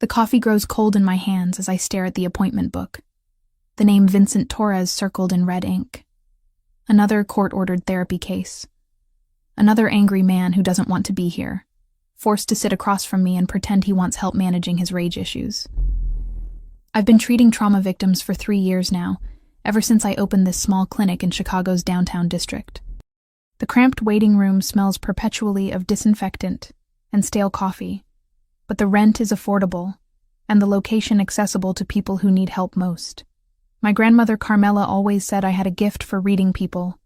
The coffee grows cold in my hands as I stare at the appointment book. The name Vincent Torres circled in red ink. Another court-ordered therapy case. Another angry man who doesn't want to be here, forced to sit across from me and pretend he wants help managing his rage issues. I've been treating trauma victims for 3 years now, ever since I opened this small clinic in Chicago's downtown district. The cramped waiting room smells perpetually of disinfectant and stale coffee, but the rent is affordable and the location accessible to people who need help most. My grandmother Carmela always said I had a gift for reading people,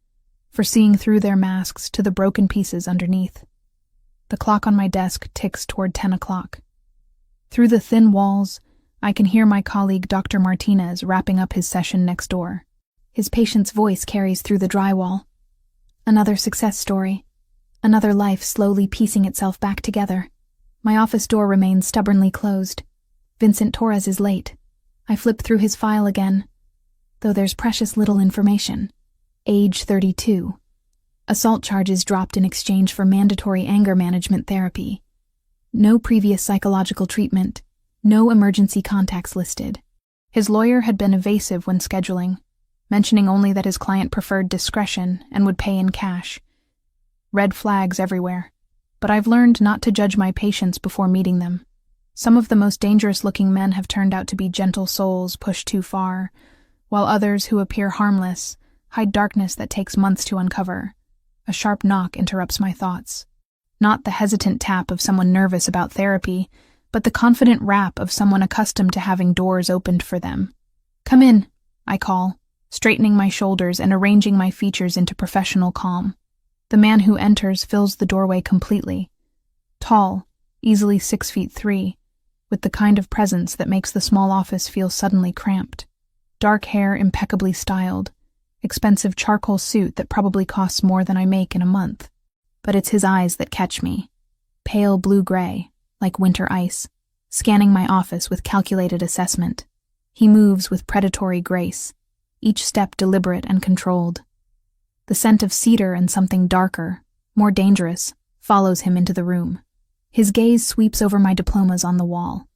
for seeing through their masks to the broken pieces underneath. The clock on my desk ticks toward 10 o'clock. Through the thin walls, I can hear my colleague Dr. Martinez wrapping up his session next door. His patient's voice carries through the drywall. Another success story. Another life slowly piecing itself back together. My office door remains stubbornly closed. Vincent Torres is late. I flip through his file again, though there's precious little information. Age 32. Assault charges dropped in exchange for mandatory anger management therapy. No previous psychological treatment. No emergency contacts listed. His lawyer had been evasive when scheduling, mentioning only that his client preferred discretion and would pay in cash. Red flags everywhere, but I've learned not to judge my patients before meeting them. Some of the most dangerous-looking men have turned out to be gentle souls pushed too far, while others who appear harmless hide darkness that takes months to uncover. A sharp knock interrupts my thoughts. Not the hesitant tap of someone nervous about therapy, but the confident rap of someone accustomed to having doors opened for them. "Come in," I call, straightening my shoulders and arranging my features into professional calm. The man who enters fills the doorway completely. Tall, easily 6'3", with the kind of presence that makes the small office feel suddenly cramped. Dark hair impeccably styled, expensive charcoal suit that probably costs more than I make in a month. But it's his eyes that catch me. Pale blue-gray, like winter ice, scanning my office with calculated assessment. He moves with predatory grace, each step deliberate and controlled. The scent of cedar and something darker, more dangerous, follows him into the room. His gaze sweeps over my diplomas on the wall,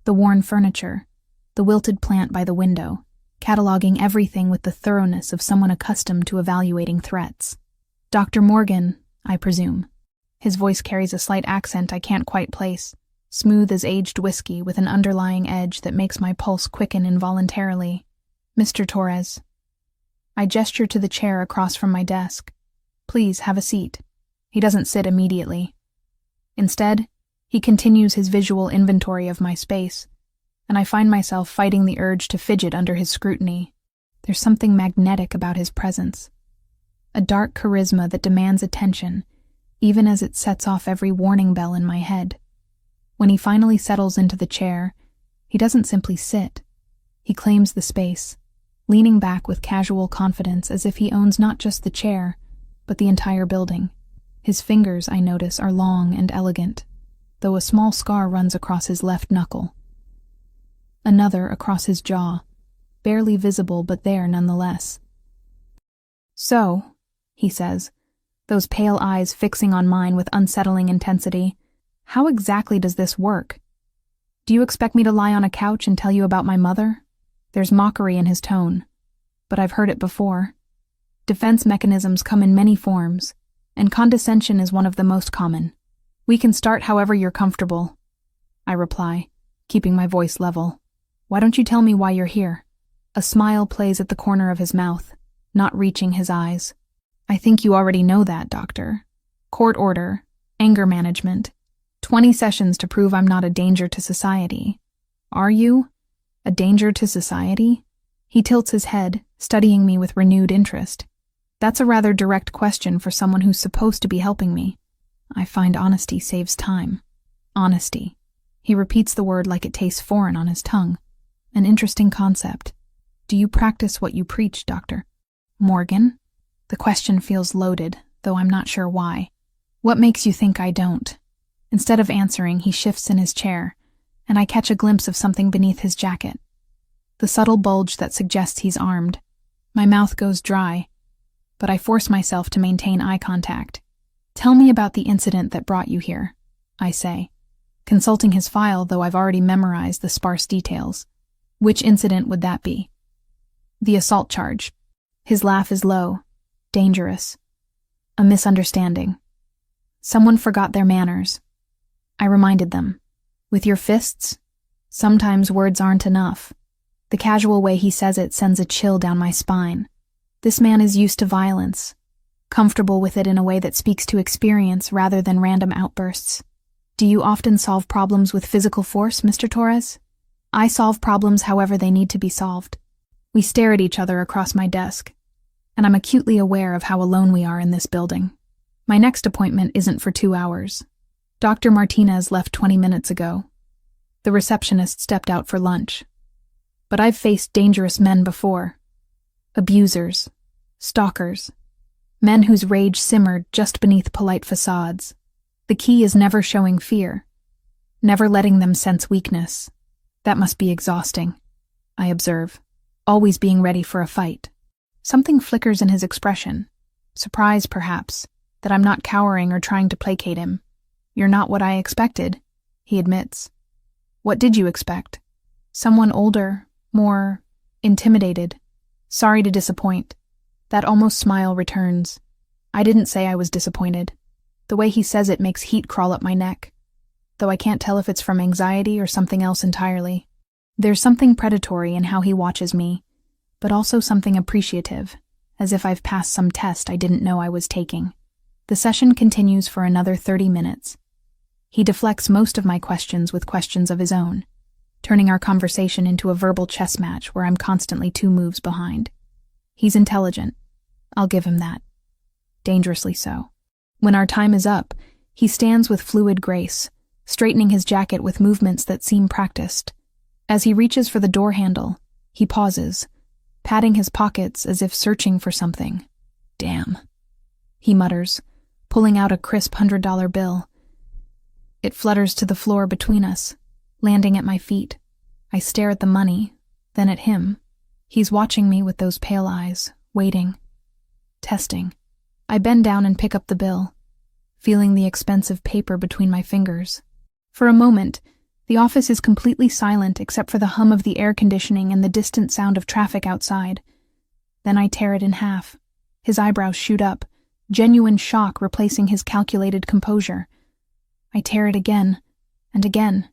the worn furniture, the wilted plant by the window, cataloging everything with the thoroughness of someone accustomed to evaluating threats. "Dr. Morgan, I presume." His voice carries a slight accent I can't quite place, smooth as aged whiskey with an underlying edge that makes my pulse quicken involuntarily. "Mr. Torres." I gesture to the chair across from my desk. "Please, have a seat." He doesn't sit immediately. Instead, he continues his visual inventory of my space, and I find myself fighting the urge to fidget under his scrutiny. There's something magnetic about his presence. A dark charisma that demands attention, even as it sets off every warning bell in my head. When he finally settles into the chair, he doesn't simply sit. He claims the space, leaning back with casual confidence as if he owns not just the chair, but the entire building. His fingers, I notice, are long and elegant, though a small scar runs across his left knuckle. Another across his jaw, barely visible but there nonetheless. "So," he says, those pale eyes fixing on mine with unsettling intensity, "how exactly does this work? Do you expect me to lie on a couch and tell you about my mother?" There's mockery in his tone, but I've heard it before. Defense mechanisms come in many forms, and condescension is one of the most common. "We can start however you're comfortable," I reply, keeping my voice level. "Why don't you tell me why you're here?" A smile plays at the corner of his mouth, not reaching his eyes. "I think you already know that, doctor. Court order, anger management, 20 sessions to prove I'm not a danger to society. Are you? A danger to society?" He tilts his head, studying me with renewed interest. That's a rather direct question for someone who's supposed to be helping me. I find honesty saves time. Honesty. He repeats the word like it tastes foreign on his tongue. An interesting concept. "Do you practice what you preach, doctor?" "Morgan?" The question feels loaded, though I'm not sure why. "What makes you think I don't?" Instead of answering, he shifts in his chair, and I catch a glimpse of something beneath his jacket. The subtle bulge that suggests he's armed. My mouth goes dry, but I force myself to maintain eye contact. "Tell me about the incident that brought you here," I say. consulting his file, though I've already memorized the sparse details. Which incident would that be? The assault charge. His laugh is low, dangerous. A misunderstanding. Someone forgot their manners. I reminded them. With your fists? Sometimes words aren't enough. The casual way he says it sends a chill down my spine. This man is used to violence, comfortable with it in a way that speaks to experience rather than random outbursts. Do you often solve problems with physical force, Mr. Torres? I solve problems however they need to be solved. We stare at each other across my desk, and I'm acutely aware of how alone we are in this building. My next appointment isn't for 2 hours. Dr. Martinez left 20 minutes ago. The receptionist stepped out for lunch. But I've faced dangerous men before. Abusers, stalkers, men whose rage simmered just beneath polite facades. The key is never showing fear, never letting them sense weakness. That must be exhausting, I observe, always being ready for a fight. Something flickers in his expression, surprise perhaps, that I'm not cowering or trying to placate him. You're not what I expected, he admits. What did you expect? Someone older, more intimidated. Sorry to disappoint. That almost smile returns. I didn't say I was disappointed. The way he says it makes heat crawl up my neck, though I can't tell if it's from anxiety or something else entirely. There's something predatory in how he watches me, but also something appreciative, as if I've passed some test I didn't know I was taking. The session continues for another 30 minutes. He deflects most of my questions with questions of his own, turning our conversation into a verbal chess match where I'm constantly 2 moves behind. He's intelligent. I'll give him that. Dangerously so. When our time is up, he stands with fluid grace, straightening his jacket with movements that seem practiced. As he reaches for the door handle, he pauses, patting his pockets as if searching for something. Damn, he mutters, pulling out a crisp $100 bill. It flutters to the floor between us, landing at my feet. I stare at the money, then at him. He's watching me with those pale eyes, waiting, testing. I bend down and pick up the bill, feeling the expensive paper between my fingers. For a moment, the office is completely silent except for the hum of the air conditioning and the distant sound of traffic outside. Then I tear it in half. His eyebrows shoot up, genuine shock replacing his calculated composure. I tear it again, and again,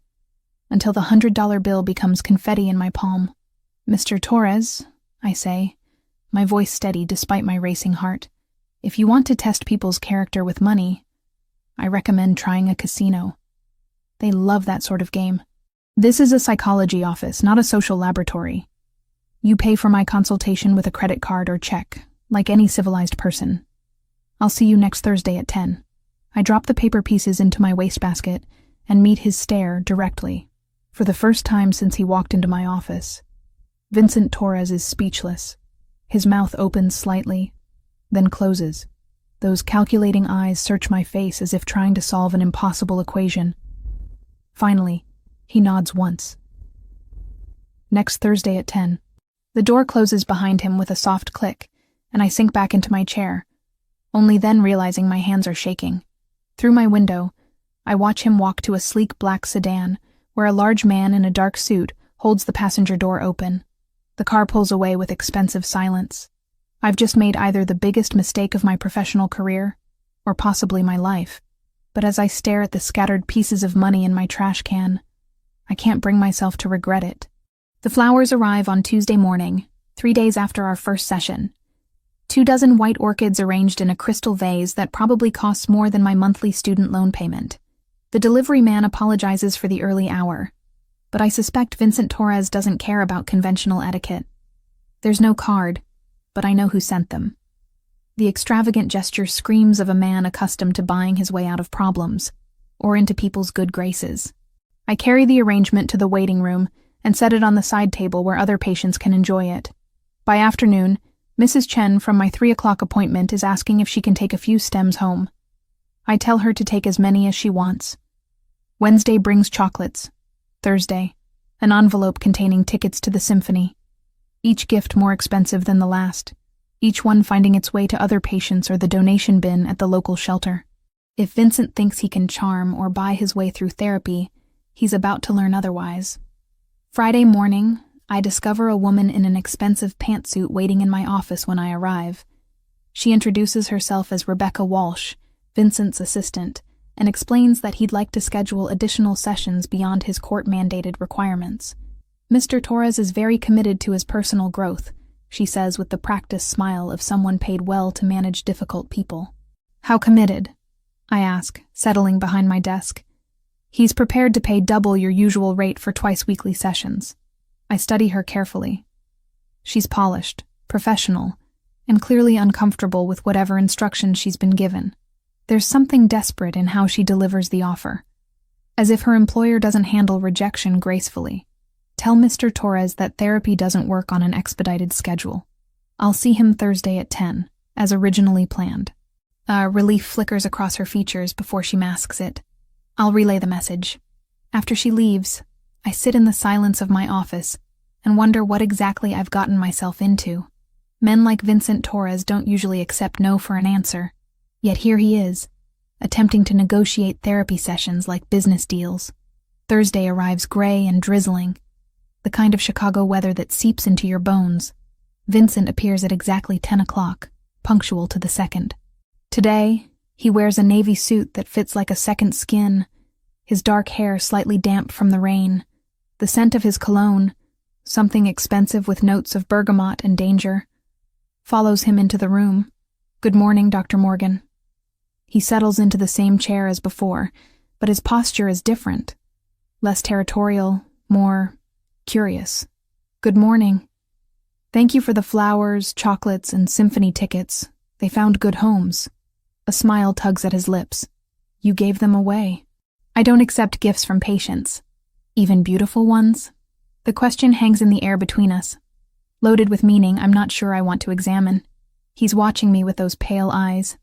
until the $100 bill becomes confetti in my palm. Mr. Torres, I say, my voice steady despite my racing heart. If you want to test people's character with money, I recommend trying a casino. They love that sort of game. This is a psychology office, not a social laboratory. You pay for my consultation with a credit card or check, like any civilized person. I'll see you next Thursday at 10. I drop the paper pieces into my wastebasket and meet his stare directly. For the first time since he walked into my office, Vincent Torres is speechless. His mouth opens slightly, then closes. Those calculating eyes search my face as if trying to solve an impossible equation. Finally, he nods once. Next Thursday at 10. The door closes behind him with a soft click, and I sink back into my chair, only then realizing my hands are shaking. Through my window, I watch him walk to a sleek black sedan, where a large man in a dark suit holds the passenger door open. The car pulls away with expensive silence. I've just made either the biggest mistake of my professional career, or possibly my life. But as I stare at the scattered pieces of money in my trash can, I can't bring myself to regret it. The flowers arrive on Tuesday morning, 3 days after our first session. 24 white orchids arranged in a crystal vase that probably costs more than my monthly student loan payment. The delivery man apologizes for the early hour, but I suspect Vincent Torres doesn't care about conventional etiquette. There's no card, but I know who sent them. The extravagant gesture screams of a man accustomed to buying his way out of problems, or into people's good graces. I carry the arrangement to the waiting room and set it on the side table where other patients can enjoy it. By afternoon, Mrs. Chen from my 3 o'clock appointment is asking if she can take a few stems home. I tell her to take as many as she wants. Wednesday brings chocolates. Thursday, an envelope containing tickets to the symphony. Each gift more expensive than the last, each one finding its way to other patients or the donation bin at the local shelter. If Vincent thinks he can charm or buy his way through therapy, He's about to learn otherwise. Friday morning, I discover a woman in an expensive pantsuit waiting in my office when I arrive. She introduces herself as Rebecca Walsh, Vincent's assistant, and explains that he'd like to schedule additional sessions beyond his court-mandated requirements. Mr. Torres is very committed to his personal growth, she says with the practiced smile of someone paid well to manage difficult people. How committed? I ask, settling behind my desk. He's prepared to pay double your usual rate for twice-weekly sessions. I study her carefully. She's polished, professional, and clearly uncomfortable with whatever instruction she's been given. There's something desperate in how she delivers the offer, as if her employer doesn't handle rejection gracefully. Tell Mr. Torres that therapy doesn't work on an expedited schedule. I'll see him Thursday at 10, as originally planned. Relief flickers across her features before she masks it. I'll relay the message. After she leaves, I sit in the silence of my office and wonder what exactly I've gotten myself into. Men like Vincent Torres don't usually accept no for an answer, yet here he is, attempting to negotiate therapy sessions like business deals. Thursday arrives gray and drizzling, the kind of Chicago weather that seeps into your bones. Vincent appears at exactly 10 o'clock, punctual to the second. Today, he wears a navy suit that fits like a second skin, his dark hair slightly damp from the rain. The scent of his cologne, something expensive with notes of bergamot and danger, follows him into the room. Good morning, Dr. Morgan. He settles into the same chair as before, but his posture is different. Less territorial, more curious. Good morning. Thank you for the flowers, chocolates, and symphony tickets. They found good homes. A smile tugs at his lips. You gave them away. I don't accept gifts from patients. Even beautiful ones? The question hangs in the air between us. Loaded with meaning I'm not sure I want to examine. He's watching me with those pale eyes.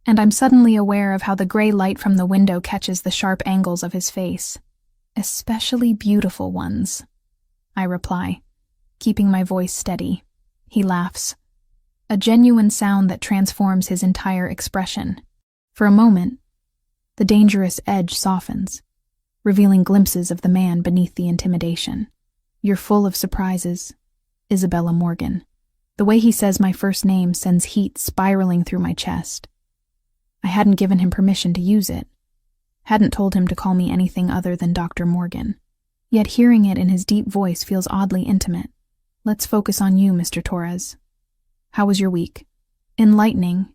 And I'm suddenly aware of how the gray light from the window catches the sharp angles of his face. Especially beautiful ones, I reply, keeping my voice steady. He laughs. A genuine sound that transforms his entire expression. For a moment, the dangerous edge softens, revealing glimpses of the man beneath the intimidation. You're full of surprises, Isabella Morgan. The way he says my first name sends heat spiraling through my chest. I hadn't given him permission to use it, hadn't told him to call me anything other than Dr. Morgan. Yet hearing it in his deep voice feels oddly intimate. Let's focus on you, Mr. Torres. How was your week? Enlightening.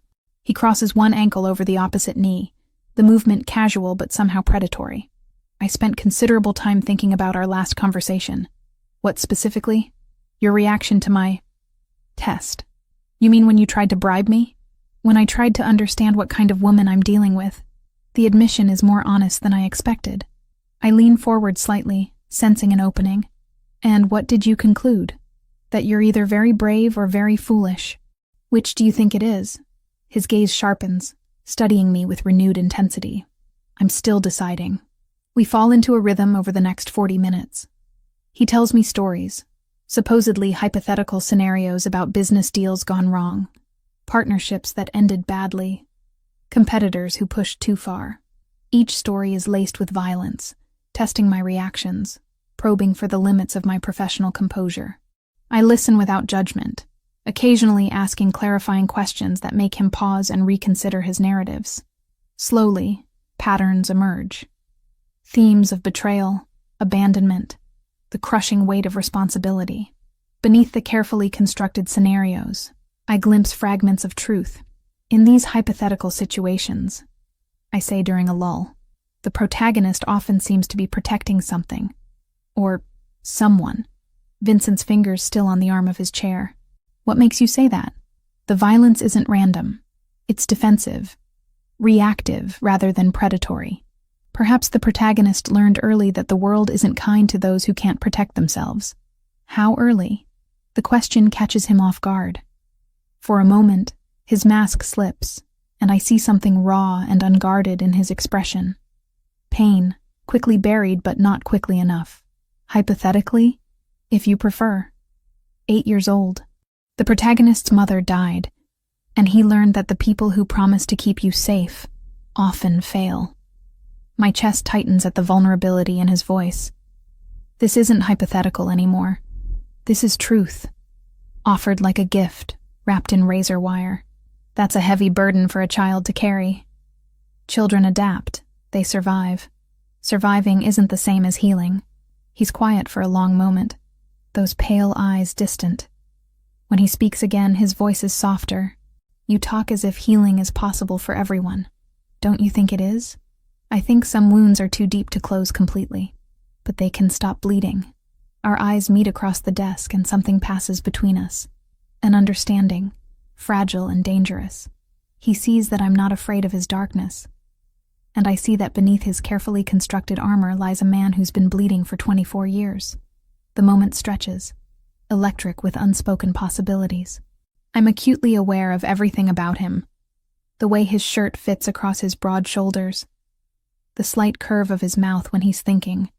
He crosses one ankle over the opposite knee, the movement casual but somehow predatory. I spent considerable time thinking about our last conversation. What specifically? Your reaction to my test. You mean when you tried to bribe me? When I tried to understand what kind of woman I'm dealing with. The admission is more honest than I expected. I lean forward slightly, sensing an opening. And what did you conclude? That you're either very brave or very foolish. Which do you think it is? His gaze sharpens, studying me with renewed intensity. I'm still deciding. We fall into a rhythm over the next 40 minutes. He tells me stories, supposedly hypothetical scenarios about business deals gone wrong, partnerships that ended badly, competitors who pushed too far. Each story is laced with violence, testing my reactions, probing for the limits of my professional composure. I listen without judgment, occasionally asking clarifying questions that make him pause and reconsider his narratives. Slowly, patterns emerge. Themes of betrayal, abandonment, the crushing weight of responsibility. Beneath the carefully constructed scenarios, I glimpse fragments of truth. In these hypothetical situations, I say during a lull, the protagonist often seems to be protecting something, or someone. Vincent's fingers still on the arm of his chair. What makes you say that? The violence isn't random. It's defensive, reactive rather than predatory. Perhaps the protagonist learned early that the world isn't kind to those who can't protect themselves. How early? The question catches him off guard. For a moment, his mask slips, and I see something raw and unguarded in his expression. Pain, quickly buried but not quickly enough. Hypothetically, if you prefer. 8 years old. The protagonist's mother died, and he learned that the people who promise to keep you safe often fail. My chest tightens at the vulnerability in his voice. This isn't hypothetical anymore. This is truth, offered like a gift, wrapped in razor wire. That's a heavy burden for a child to carry. Children adapt. They survive. Surviving isn't the same as healing. He's quiet for a long moment, those pale eyes distant. When he speaks again, his voice is softer. You talk as if healing is possible for everyone. Don't you think it is? I think some wounds are too deep to close completely, but they can stop bleeding. Our eyes meet across the desk and something passes between us. An understanding, fragile and dangerous. He sees that I'm not afraid of his darkness. And I see that beneath his carefully constructed armor lies a man who's been bleeding for 24 years. The moment stretches, electric with unspoken possibilities. I'm acutely aware of everything about him. The way his shirt fits across his broad shoulders, the slight curve of his mouth when he's thinking,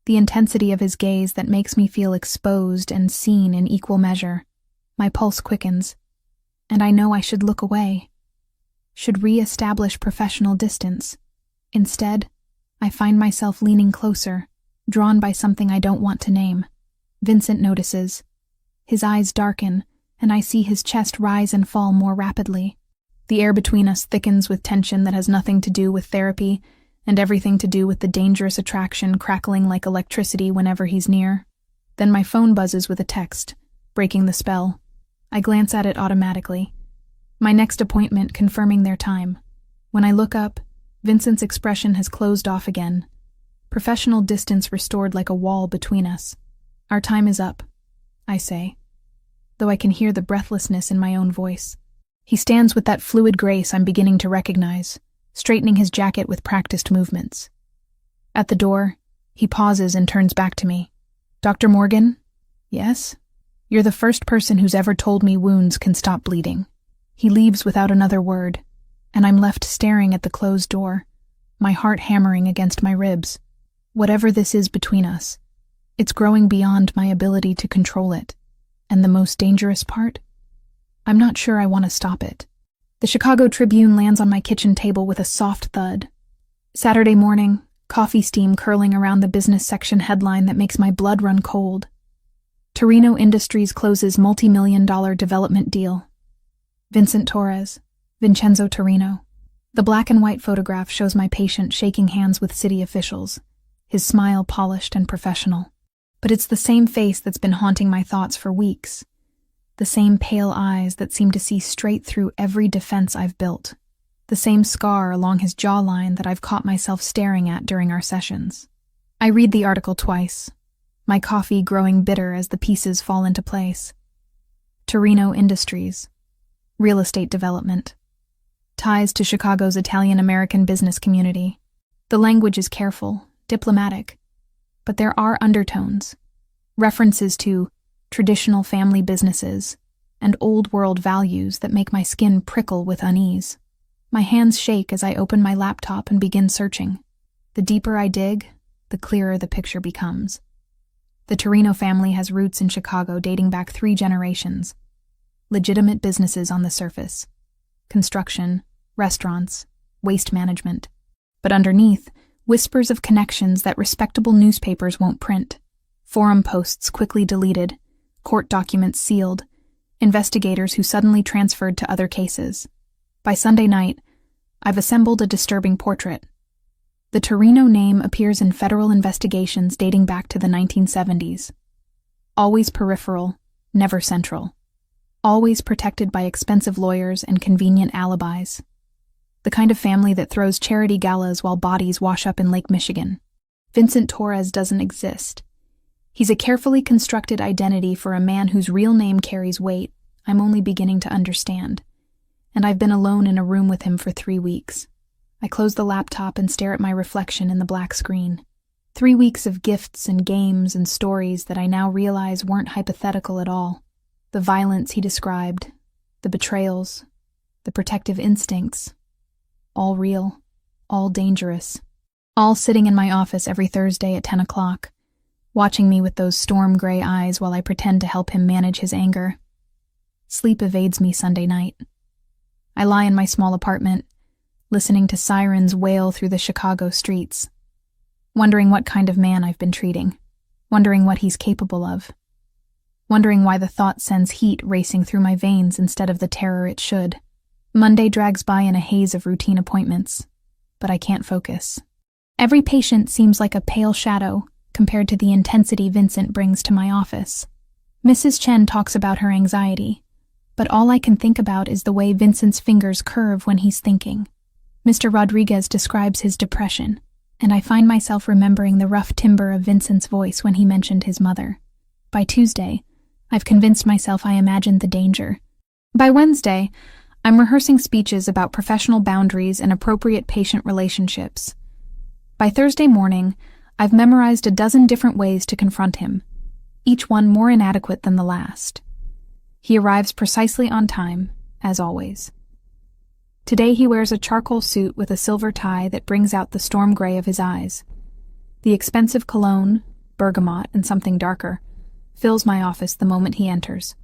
the intensity of his gaze that makes me feel exposed and seen in equal measure. My pulse quickens, and I know I should look away, should re-establish professional distance. Instead, I find myself leaning closer, drawn by something I don't want to name. Vincent notices. His eyes darken, and I see his chest rise and fall more rapidly. The air between us thickens with tension that has nothing to do with therapy, and everything to do with the dangerous attraction crackling like electricity whenever he's near. Then my phone buzzes with a text, breaking the spell. I glance at it automatically. My next appointment confirming their time. When I look up, Vincent's expression has closed off again. Professional distance restored like a wall between us. Our time is up, I say, though I can hear the breathlessness in my own voice. He stands with that fluid grace I'm beginning to recognize, straightening his jacket with practiced movements. At the door, he pauses and turns back to me. Dr. Morgan? Yes? You're the first person who's ever told me wounds can stop bleeding. He leaves without another word, and I'm left staring at the closed door, my heart hammering against my ribs. Whatever this is between us, it's growing beyond my ability to control it. And the most dangerous part? I'm not sure I want to stop it. The Chicago Tribune lands on my kitchen table with a soft thud. Saturday morning, coffee steam curling around the business section headline that makes my blood run cold. Torino Industries closes multi-million-dollar development deal. Vincent Torres, Vincenzo Torino. The black and white photograph shows my patient shaking hands with city officials, his smile polished and professional. But it's the same face that's been haunting my thoughts for weeks. The same pale eyes that seem to see straight through every defense I've built. The same scar along his jawline that I've caught myself staring at during our sessions. I read the article twice, my coffee growing bitter as the pieces fall into place. Torino Industries. Real estate development. Ties to Chicago's Italian-American business community. The language is careful, diplomatic, but there are undertones, references to traditional family businesses and old-world values that make my skin prickle with unease. My hands shake as I open my laptop and begin searching. The deeper I dig, the clearer the picture becomes. The Torino family has roots in Chicago dating back 3 generations. Legitimate businesses on the surface. Construction, restaurants, waste management. But underneath, whispers of connections that respectable newspapers won't print. Forum posts quickly deleted, court documents sealed, investigators who suddenly transferred to other cases. By Sunday night, I've assembled a disturbing portrait. The Torino name appears in federal investigations dating back to the 1970s. Always peripheral, never central. Always protected by expensive lawyers and convenient alibis. The kind of family that throws charity galas while bodies wash up in Lake Michigan. Vincent Torres doesn't exist. He's a carefully constructed identity for a man whose real name carries weight I'm only beginning to understand. And I've been alone in a room with him for 3 weeks. I close the laptop and stare at my reflection in the black screen. 3 weeks of gifts and games and stories that I now realize weren't hypothetical at all. The violence he described, the betrayals, the protective instincts, all real, all dangerous, all sitting in my office every Thursday at 10 o'clock, watching me with those storm gray eyes while I pretend to help him manage his anger. Sleep evades me Sunday night. I lie in my small apartment, listening to sirens wail through the Chicago streets, wondering what kind of man I've been treating, wondering what he's capable of, wondering why the thought sends heat racing through my veins instead of the terror it should. Monday drags by in a haze of routine appointments, but I can't focus. Every patient seems like a pale shadow compared to the intensity Vincent brings to my office. Mrs. Chen talks about her anxiety, but all I can think about is the way Vincent's fingers curve when he's thinking. Mr. Rodriguez describes his depression, and I find myself remembering the rough timbre of Vincent's voice when he mentioned his mother. By Tuesday, I've convinced myself I imagined the danger. By Wednesday, I'm rehearsing speeches about professional boundaries and appropriate patient relationships. By Thursday morning, I've memorized a dozen different ways to confront him, each one more inadequate than the last. He arrives precisely on time, as always. Today he wears a charcoal suit with a silver tie that brings out the storm gray of his eyes. The expensive cologne, bergamot and something darker, fills my office the moment he enters.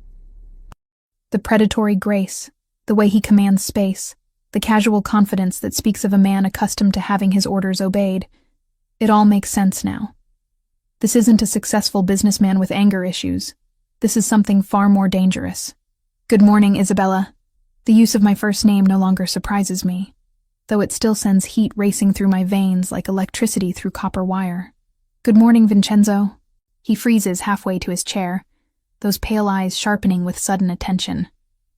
The predatory grace, the way he commands space, the casual confidence that speaks of a man accustomed to having his orders obeyed, it all makes sense now. This isn't a successful businessman with anger issues. This is something far more dangerous. Good morning, Isabella. The use of my first name no longer surprises me, though it still sends heat racing through my veins like electricity through copper wire. Good morning, Vincenzo. He freezes halfway to his chair, those pale eyes sharpening with sudden attention.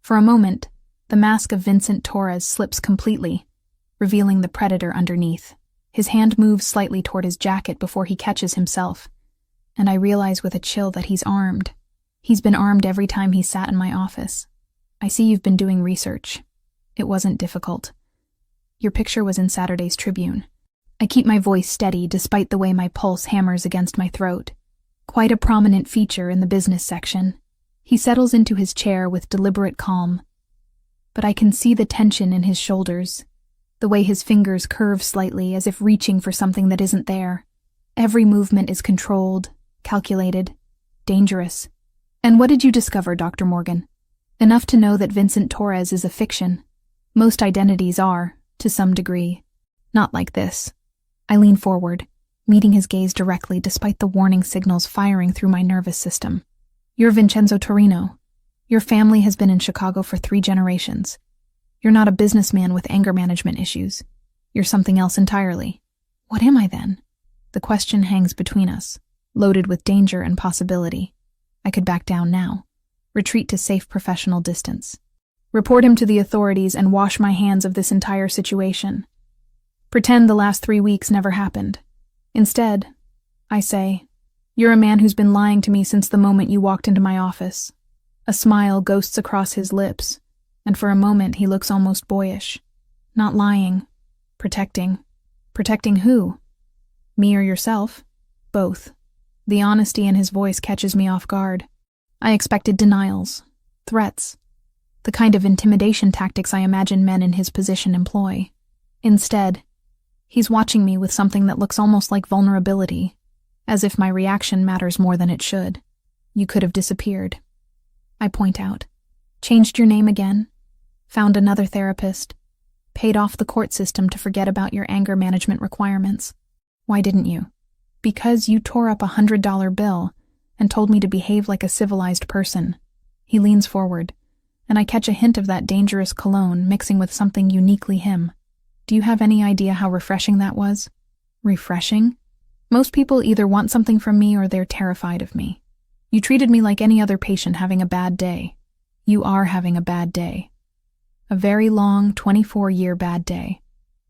For a moment, the mask of Vincent Torres slips completely, revealing the predator underneath. His hand moves slightly toward his jacket before he catches himself, and I realize with a chill that he's armed. He's been armed every time he sat in my office. I see you've been doing research. It wasn't difficult. Your picture was in Saturday's Tribune. I keep my voice steady despite the way my pulse hammers against my throat. Quite a prominent feature in the business section. He settles into his chair with deliberate calm. But I can see the tension in his shoulders, the way his fingers curve slightly as if reaching for something that isn't there. Every movement is controlled, calculated, dangerous. And what did you discover, Dr. Morgan? Enough to know that Vincent Torres is a fiction. Most identities are, to some degree. Not like this. I lean forward, meeting his gaze directly despite the warning signals firing through my nervous system. You're Vincenzo Torino. Your family has been in Chicago for 3 generations. You're not a businessman with anger management issues. You're something else entirely. What am I then? The question hangs between us, loaded with danger and possibility. I could back down now, retreat to safe professional distance, report him to the authorities and wash my hands of this entire situation. Pretend the last 3 weeks never happened. Instead, I say, you're a man who's been lying to me since the moment you walked into my office. A smile ghosts across his lips, and for a moment he looks almost boyish. Not lying, protecting. Protecting who? Me or yourself? Both. The honesty in his voice catches me off guard. I expected denials, threats, the kind of intimidation tactics I imagine men in his position employ. Instead, he's watching me with something that looks almost like vulnerability, as if my reaction matters more than it should. You could have disappeared. I point out. Changed your name again? Found another therapist? Paid off the court system to forget about your anger management requirements? Why didn't you? Because you tore up $100 bill and told me to behave like a civilized person. He leans forward, and I catch a hint of that dangerous cologne mixing with something uniquely him. Do you have any idea how refreshing that was? Refreshing? Most people either want something from me or they're terrified of me. You treated me like any other patient having a bad day. You are having a bad day. A very long, 24-year bad day.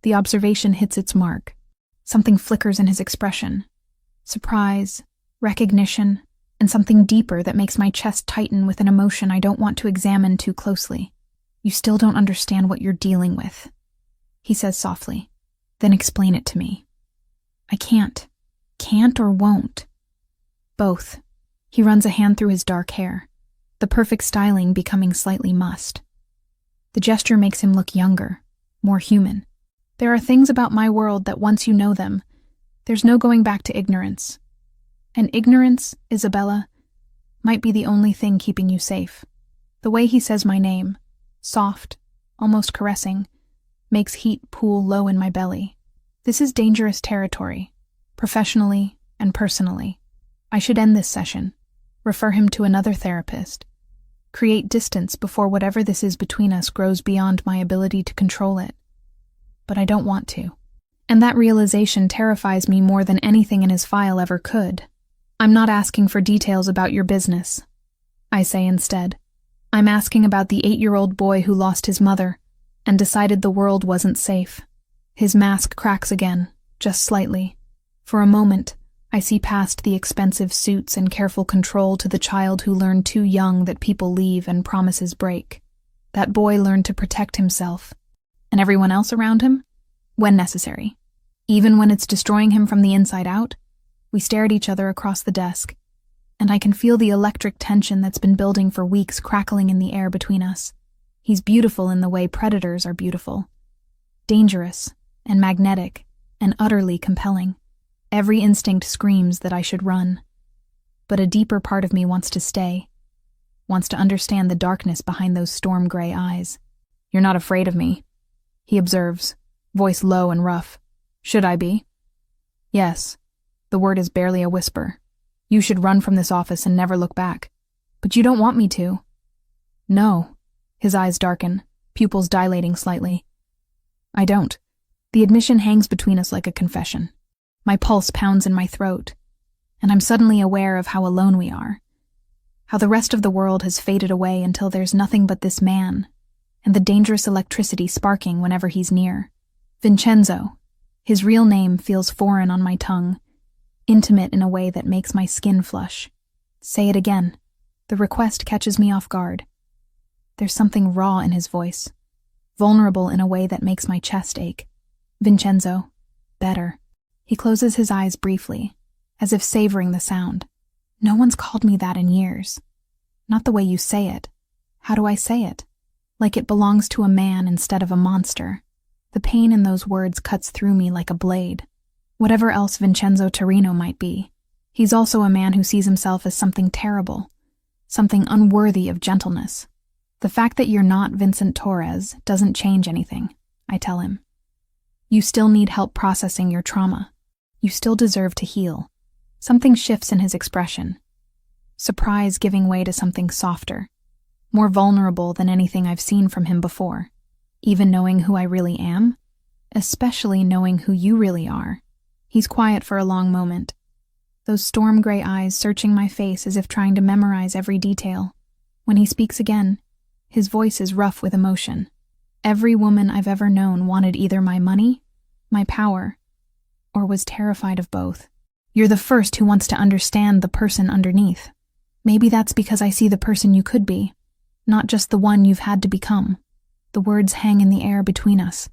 The observation hits its mark. Something flickers in his expression. Surprise, recognition, and something deeper that makes my chest tighten with an emotion I don't want to examine too closely. You still don't understand what you're dealing with, he says softly. Then explain it to me. I can't. Can't or won't. Both. He runs a hand through his dark hair, the perfect styling becoming slightly mussed. The gesture makes him look younger, more human. There are things about my world that once you know them, there's no going back to ignorance. And ignorance, Isabella, might be the only thing keeping you safe. The way he says my name, soft, almost caressing, makes heat pool low in my belly. This is dangerous territory, professionally and personally. I should end this session, refer him to another therapist, create distance before whatever this is between us grows beyond my ability to control it. But I don't want to. And that realization terrifies me more than anything in his file ever could. I'm not asking for details about your business, I say instead. I'm asking about the 8-year-old boy who lost his mother and decided the world wasn't safe. His mask cracks again, just slightly. For a moment, I see past the expensive suits and careful control to the child who learned too young that people leave and promises break. That boy learned to protect himself. And everyone else around him? When necessary. Even when it's destroying him from the inside out? We stare at each other across the desk, and I can feel the electric tension that's been building for weeks crackling in the air between us. He's beautiful in the way predators are beautiful. Dangerous, and magnetic, and utterly compelling. Every instinct screams that I should run. But a deeper part of me wants to stay, wants to understand the darkness behind those storm-gray eyes. You're not afraid of me, he observes, voice low and rough. Should I be? Yes. The word is barely a whisper. You should run from this office and never look back. But you don't want me to. No. His eyes darken, pupils dilating slightly. I don't. The admission hangs between us like a confession. My pulse pounds in my throat, and I'm suddenly aware of how alone we are. How the rest of the world has faded away until there's nothing but this man, and the dangerous electricity sparking whenever he's near. Vincenzo. His real name feels foreign on my tongue, intimate in a way that makes my skin flush. Say it again. The request catches me off guard. There's something raw in his voice, vulnerable in a way that makes my chest ache. Vincenzo. Better. He closes his eyes briefly, as if savoring the sound. No one's called me that in years. Not the way you say it. How do I say it? Like it belongs to a man instead of a monster. The pain in those words cuts through me like a blade. Whatever else Vincenzo Torino might be, he's also a man who sees himself as something terrible, something unworthy of gentleness. The fact that you're not Vincent Torres doesn't change anything, I tell him. You still need help processing your trauma. You still deserve to heal. Something shifts in his expression. Surprise giving way to something softer, more vulnerable than anything I've seen from him before. Even knowing who I really am, especially knowing who you really are. He's quiet for a long moment, those storm-gray eyes searching my face as if trying to memorize every detail. When he speaks again, his voice is rough with emotion. Every woman I've ever known wanted either my money, my power, or was terrified of both. You're the first who wants to understand the person underneath. Maybe that's because I see the person you could be, not just the one you've had to become. The words hang in the air between us,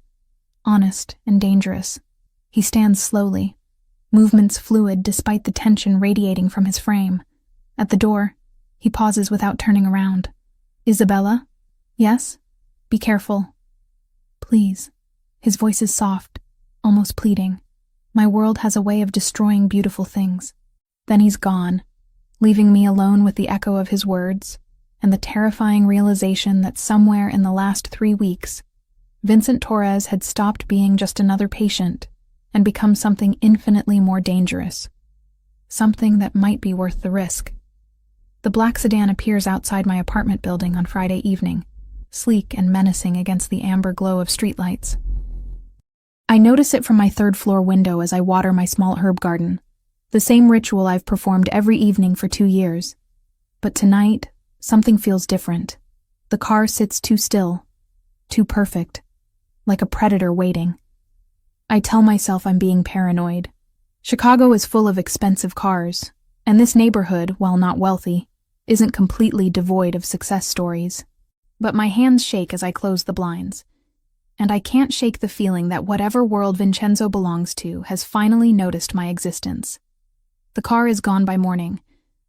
honest and dangerous. He stands slowly, movements fluid despite the tension radiating from his frame. At the door, he pauses without turning around. Isabella? Yes? Be careful. Please. His voice is soft, almost pleading. My world has a way of destroying beautiful things. Then he's gone, leaving me alone with the echo of his words and the terrifying realization that somewhere in the last 3 weeks, Vincent Torres had stopped being just another patient and become something infinitely more dangerous. Something that might be worth the risk. The black sedan appears outside my apartment building on Friday evening, sleek and menacing against the amber glow of streetlights. I notice it from my 3rd-floor window as I water my small herb garden, the same ritual I've performed every evening for 2 years. But tonight, something feels different. The car sits too still, too perfect, like a predator waiting. I tell myself I'm being paranoid. Chicago is full of expensive cars, and this neighborhood, while not wealthy, isn't completely devoid of success stories. But my hands shake as I close the blinds, and I can't shake the feeling that whatever world Vincenzo belongs to has finally noticed my existence. The car is gone by morning,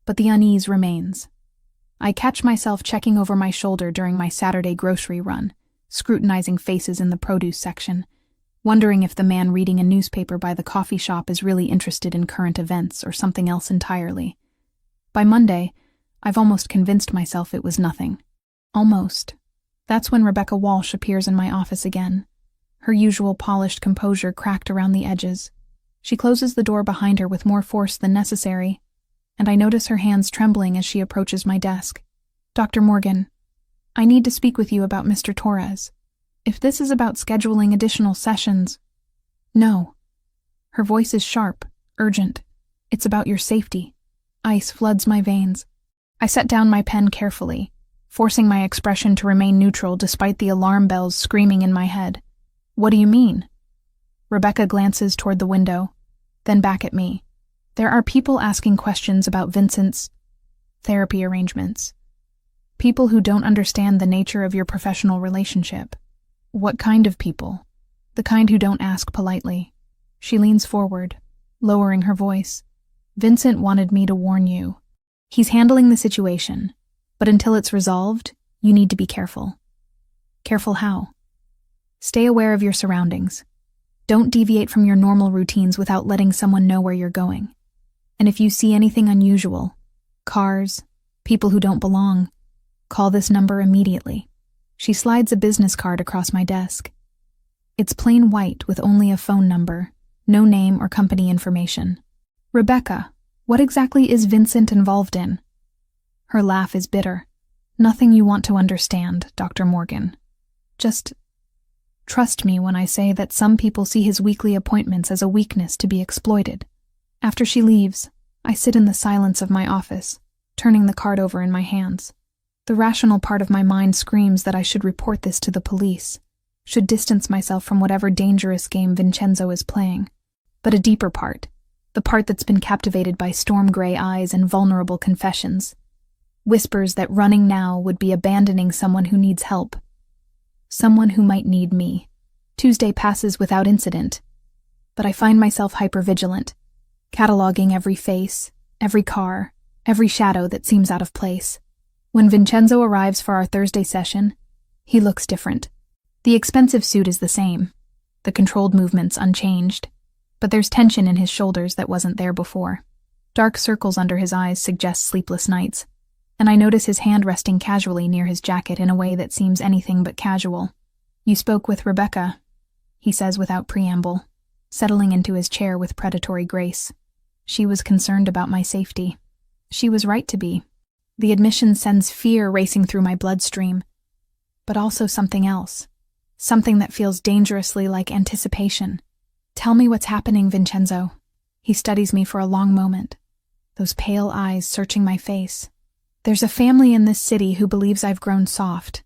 but the unease remains. I catch myself checking over my shoulder during my Saturday grocery run, scrutinizing faces in the produce section, wondering if the man reading a newspaper by the coffee shop is really interested in current events or something else entirely. By Monday, I've almost convinced myself it was nothing. Almost. That's when Rebecca Walsh appears in my office again. Her usual polished composure cracked around the edges. She closes the door behind her with more force than necessary, and I notice her hands trembling as she approaches my desk. Dr. Morgan, I need to speak with you about Mr. Torres. If this is about scheduling additional sessions... No. Her voice is sharp, urgent. It's about your safety. Ice floods my veins. I set down my pen carefully, forcing my expression to remain neutral despite the alarm bells screaming in my head. What do you mean? Rebecca glances toward the window, then back at me. There are people asking questions about Vincent's therapy arrangements. People who don't understand the nature of your professional relationship. What kind of people? The kind who don't ask politely. She leans forward, lowering her voice. Vincent wanted me to warn you. He's handling the situation, but until it's resolved, you need to be careful. Careful how? Stay aware of your surroundings. Don't deviate from your normal routines without letting someone know where you're going. And if you see anything unusual, cars, people who don't belong, call this number immediately. She slides a business card across my desk. It's plain white with only a phone number, no name or company information. Rebecca, what exactly is Vincent involved in? Her laugh is bitter. Nothing you want to understand, Dr. Morgan. Just trust me when I say that some people see his weekly appointments as a weakness to be exploited. After she leaves, I sit in the silence of my office, turning the card over in my hands. The rational part of my mind screams that I should report this to the police, should distance myself from whatever dangerous game Vincenzo is playing. But a deeper part, the part that's been captivated by storm gray eyes and vulnerable confessions, whispers that running now would be abandoning someone who needs help. Someone who might need me. Tuesday passes without incident, but I find myself hypervigilant, cataloging every face, every car, every shadow that seems out of place. When Vincenzo arrives for our Thursday session, he looks different. The expensive suit is the same, the controlled movements unchanged, but there's tension in his shoulders that wasn't there before. Dark circles under his eyes suggest sleepless nights, and I notice his hand resting casually near his jacket in a way that seems anything but casual. You spoke with Rebecca, he says without preamble, settling into his chair with predatory grace. She was concerned about my safety. She was right to be. The admission sends fear racing through my bloodstream, but also something else, something that feels dangerously like anticipation. Tell me what's happening, Vincenzo. He studies me for a long moment, those pale eyes searching my face. There's a family in this city who believes I've grown soft.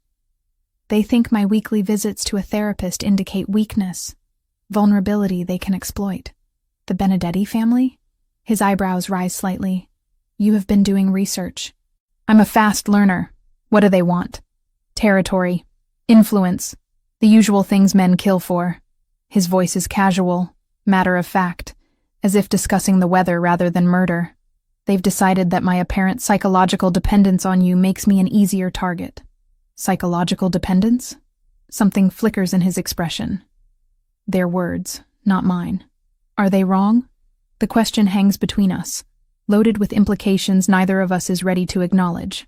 They think my weekly visits to a therapist indicate weakness, vulnerability they can exploit. The Benedetti family? His eyebrows rise slightly. You have been doing research. I'm a fast learner. What do they want? Territory, influence, the usual things men kill for. His voice is casual, matter of fact, as if discussing the weather rather than murder. They've decided that my apparent psychological dependence on you makes me an easier target. Psychological dependence? Something flickers in his expression. Their words, not mine. Are they wrong? The question hangs between us, loaded with implications neither of us is ready to acknowledge.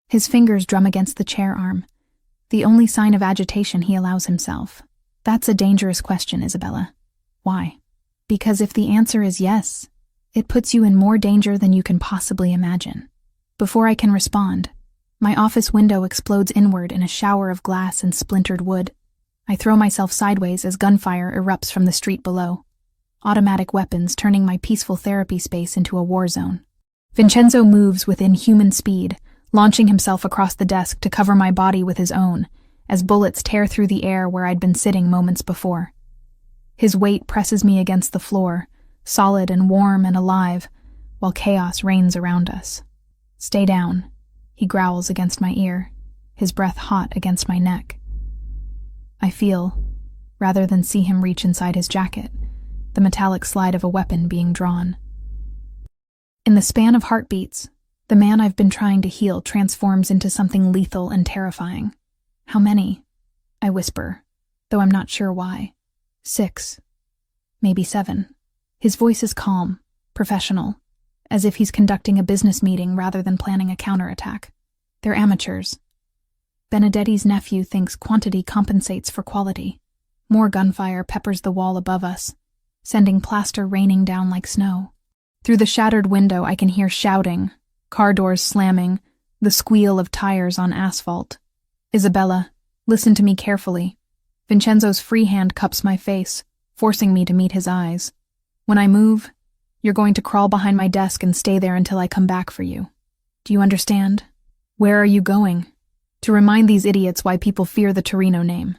His fingers drum against the chair arm, the only sign of agitation he allows himself. That's a dangerous question, Isabella. Why? Because if the answer is yes, it puts you in more danger than you can possibly imagine. Before I can respond, my office window explodes inward in a shower of glass and splintered wood. I throw myself sideways as gunfire erupts from the street below, automatic weapons turning my peaceful therapy space into a war zone. Vincenzo moves with inhuman speed, launching himself across the desk to cover my body with his own, as bullets tear through the air where I'd been sitting moments before. His weight presses me against the floor, solid and warm and alive, while chaos reigns around us. Stay down, he growls against my ear, his breath hot against my neck. I feel, rather than see him reach inside his jacket, the metallic slide of a weapon being drawn. In the span of heartbeats, the man I've been trying to heal transforms into something lethal and terrifying. How many? I whisper, though I'm not sure why. 6. Maybe 7. His voice is calm, professional, as if he's conducting a business meeting rather than planning a counterattack. They're amateurs. Benedetti's nephew thinks quantity compensates for quality. More gunfire peppers the wall above us, sending plaster raining down like snow. Through the shattered window, I can hear shouting, car doors slamming, the squeal of tires on asphalt. Isabella, listen to me carefully. Vincenzo's free hand cups my face, forcing me to meet his eyes. When I move, you're going to crawl behind my desk and stay there until I come back for you. Do you understand? Where are you going? To remind these idiots why people fear the Torino name.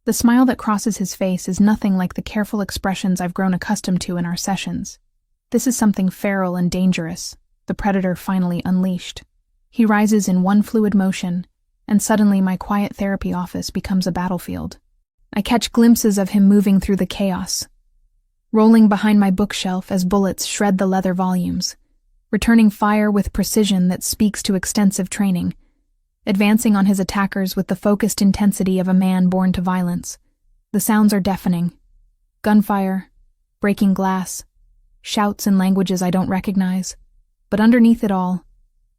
The smile that crosses his face is nothing like the careful expressions I've grown accustomed to in our sessions. This is something feral and dangerous, the predator finally unleashed. He rises in one fluid motion, and suddenly my quiet therapy office becomes a battlefield. I catch glimpses of him moving through the chaos, rolling behind my bookshelf as bullets shred the leather volumes, returning fire with precision that speaks to extensive training, advancing on his attackers with the focused intensity of a man born to violence. The sounds are deafening. Gunfire, breaking glass, shouts in languages I don't recognize. But underneath it all,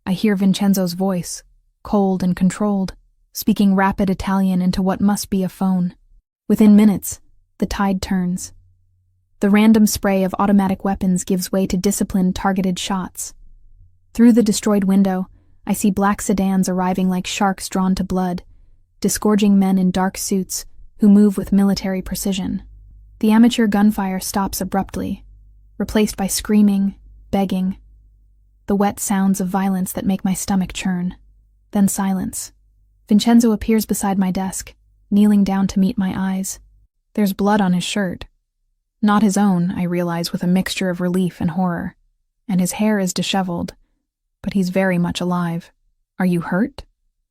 I hear Vincenzo's voice, cold and controlled, speaking rapid Italian into what must be a phone. Within minutes, the tide turns. The random spray of automatic weapons gives way to disciplined, targeted shots. Through the destroyed window, I see black sedans arriving like sharks drawn to blood, disgorging men in dark suits who move with military precision. The amateur gunfire stops abruptly, replaced by screaming, begging, the wet sounds of violence that make my stomach churn. Then silence. Vincenzo appears beside my desk, kneeling down to meet my eyes. There's blood on his shirt. Not his own, I realize with a mixture of relief and horror. And his hair is disheveled, but he's very much alive. Are you hurt?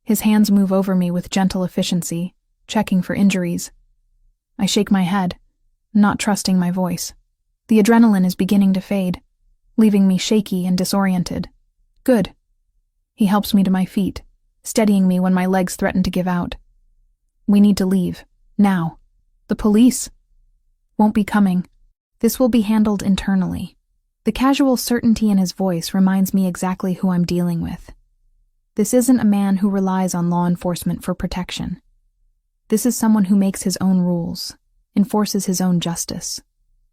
His hands move over me with gentle efficiency, checking for injuries. I shake my head, not trusting my voice. The adrenaline is beginning to fade, leaving me shaky and disoriented. Good. He helps me to my feet, steadying me when my legs threaten to give out. We need to leave. Now. The police won't be coming. This will be handled internally. The casual certainty in his voice reminds me exactly who I'm dealing with. This isn't a man who relies on law enforcement for protection. This is someone who makes his own rules, enforces his own justice.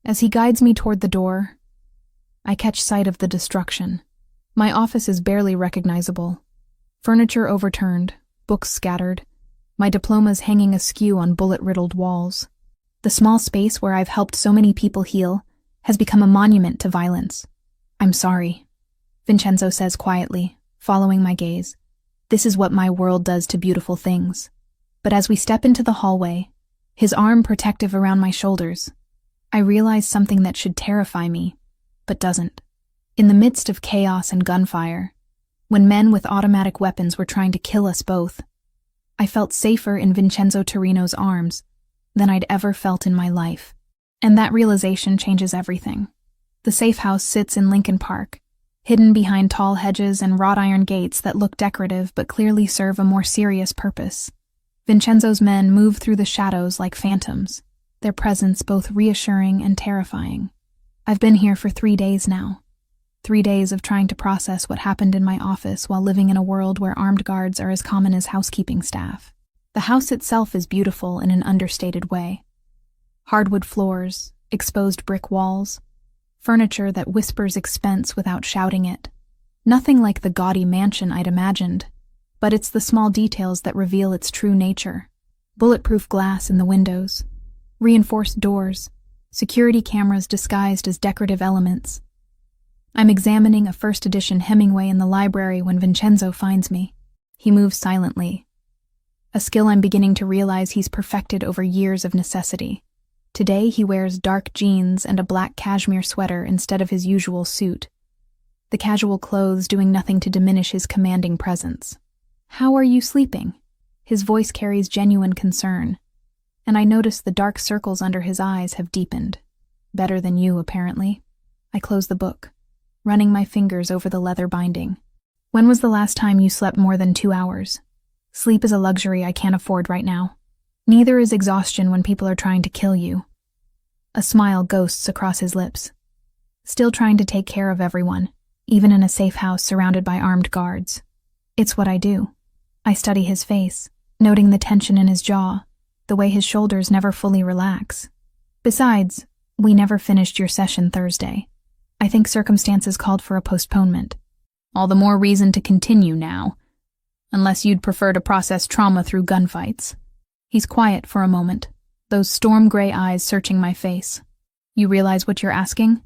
As he guides me toward the door, I catch sight of the destruction. My office is barely recognizable. Furniture overturned, books scattered, my diplomas hanging askew on bullet-riddled walls. The small space where I've helped so many people heal has become a monument to violence. I'm sorry, Vincenzo says quietly, following my gaze. This is what my world does to beautiful things. But as we step into the hallway, his arm protective around my shoulders, I realize something that should terrify me, but doesn't. In the midst of chaos and gunfire, when men with automatic weapons were trying to kill us both, I felt safer in Vincenzo Torino's arms than I'd ever felt in my life. And that realization changes everything. The safe house sits in Lincoln Park, hidden behind tall hedges and wrought iron gates that look decorative but clearly serve a more serious purpose. Vincenzo's men move through the shadows like phantoms, their presence both reassuring and terrifying. I've been here for 3 days now. 3 days of trying to process what happened in my office while living in a world where armed guards are as common as housekeeping staff. The house itself is beautiful in an understated way. Hardwood floors, exposed brick walls, furniture that whispers expense without shouting it. Nothing like the gaudy mansion I'd imagined, but it's the small details that reveal its true nature. Bulletproof glass in the windows, reinforced doors, security cameras disguised as decorative elements. I'm examining a first edition Hemingway in the library when Vincenzo finds me. He moves silently, a skill I'm beginning to realize he's perfected over years of necessity. Today he wears dark jeans and a black cashmere sweater instead of his usual suit, the casual clothes doing nothing to diminish his commanding presence. How are you sleeping? His voice carries genuine concern, and I notice the dark circles under his eyes have deepened. Better than you, apparently. I close the book, running my fingers over the leather binding. When was the last time you slept more than 2 hours? Sleep is a luxury I can't afford right now. Neither is exhaustion when people are trying to kill you. A smile ghosts across his lips. Still trying to take care of everyone, even in a safe house surrounded by armed guards. It's what I do. I study his face, noting the tension in his jaw, the way his shoulders never fully relax. Besides, we never finished your session Thursday. I think circumstances called for a postponement. All the more reason to continue now, unless you'd prefer to process trauma through gunfights. He's quiet for a moment, those storm-gray eyes searching my face. You realize what you're asking?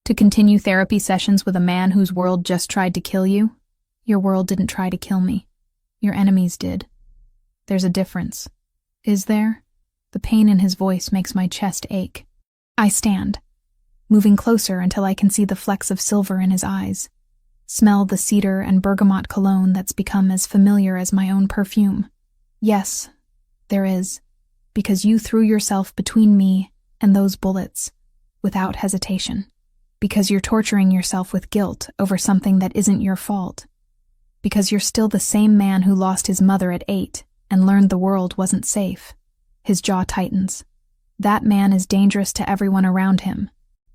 To continue therapy sessions with a man whose world just tried to kill you? Your world didn't try to kill me. Your enemies did. There's a difference. Is there? The pain in his voice makes my chest ache. I stand, moving closer until I can see the flecks of silver in his eyes. Smell the cedar and bergamot cologne that's become as familiar as my own perfume. Yes, there is, because you threw yourself between me and those bullets, without hesitation. Because you're torturing yourself with guilt over something that isn't your fault. Because you're still the same man who lost his mother at 8 and learned the world wasn't safe. His jaw tightens. That man is dangerous to everyone around him.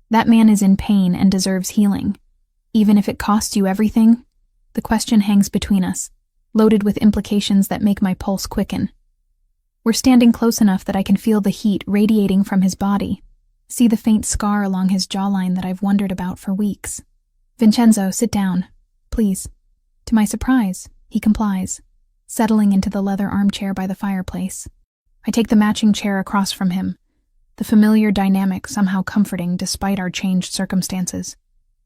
That man is in pain and deserves healing. Even if it costs you everything? The question hangs between us, loaded with implications that make my pulse quicken. We're standing close enough that I can feel the heat radiating from his body, see the faint scar along his jawline that I've wondered about for weeks. Vincenzo, sit down, please. To my surprise, he complies, settling into the leather armchair by the fireplace. I take the matching chair across from him, the familiar dynamic somehow comforting despite our changed circumstances.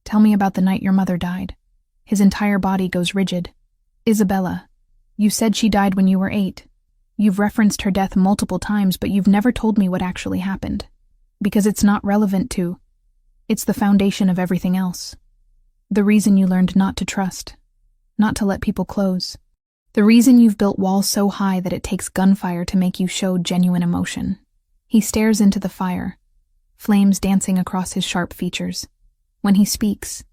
Tell me about the night your mother died. His entire body goes rigid. Isabella, you said she died when you were 8. You've referenced her death multiple times, but you've never told me what actually happened. Because it's not relevant to. It's the foundation of everything else. The reason you learned not to trust. Not to let people close. The reason you've built walls so high that it takes gunfire to make you show genuine emotion. He stares into the fire, flames dancing across his sharp features. When he speaks,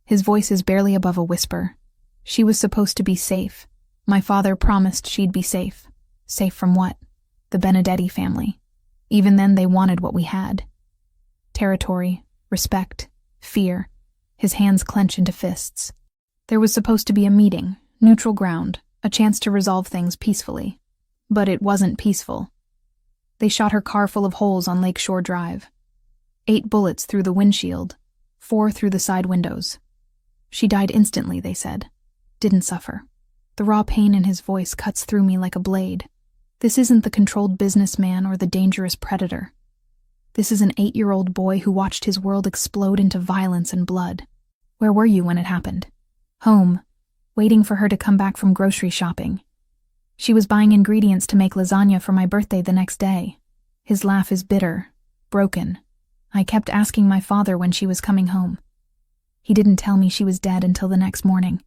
his voice is barely above a whisper. She was supposed to be safe. My father promised she'd be safe. Safe from what? The Benedetti family. Even then they wanted what we had. Territory, respect, fear. His hands clench into fists. There was supposed to be a meeting, neutral ground, a chance to resolve things peacefully. But it wasn't peaceful. They shot her car full of holes on Lakeshore Drive. 8 bullets through the windshield, 4 through the side windows. She died instantly, they said. Didn't suffer. The raw pain in his voice cuts through me like a blade. This isn't the controlled businessman or the dangerous predator. This is an 8-year-old boy who watched his world explode into violence and blood. Where were you when it happened? Home, waiting for her to come back from grocery shopping. She was buying ingredients to make lasagna for my birthday the next day. His laugh is bitter, broken. I kept asking my father when she was coming home. He didn't tell me she was dead until the next morning.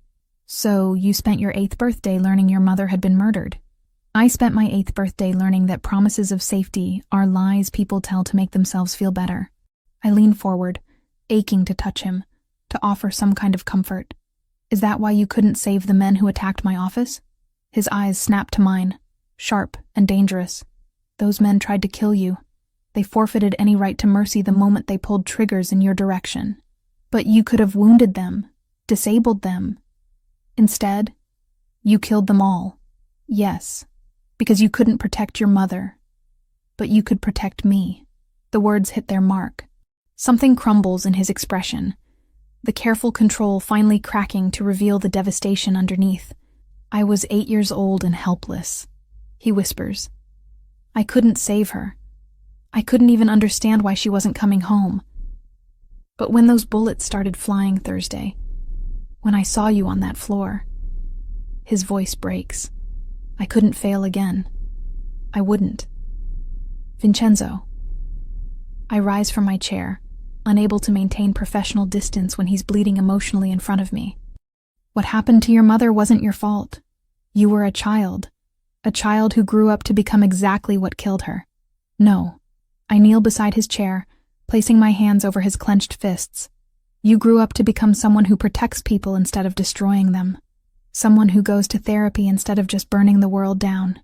So you spent your 8th birthday learning your mother had been murdered. I spent my 8th birthday learning that promises of safety are lies people tell to make themselves feel better. I lean forward, aching to touch him, to offer some kind of comfort. Is that why you couldn't save the men who attacked my office? His eyes snap to mine, sharp and dangerous. Those men tried to kill you. They forfeited any right to mercy the moment they pulled triggers in your direction. But you could have wounded them, disabled them. Instead, you killed them all. Yes, because you couldn't protect your mother. But you could protect me. The words hit their mark. Something crumbles in his expression, the careful control finally cracking to reveal the devastation underneath. I was 8 years old and helpless, he whispers. I couldn't save her. I couldn't even understand why she wasn't coming home. But when those bullets started flying Thursday, when I saw you on that floor, his voice breaks. I couldn't fail again. I wouldn't. Vincenzo. I rise from my chair, unable to maintain professional distance when he's bleeding emotionally in front of me. What happened to your mother wasn't your fault. You were a child who grew up to become exactly what killed her. No. I kneel beside his chair, placing my hands over his clenched fists. You grew up to become someone who protects people instead of destroying them. Someone who goes to therapy instead of just burning the world down.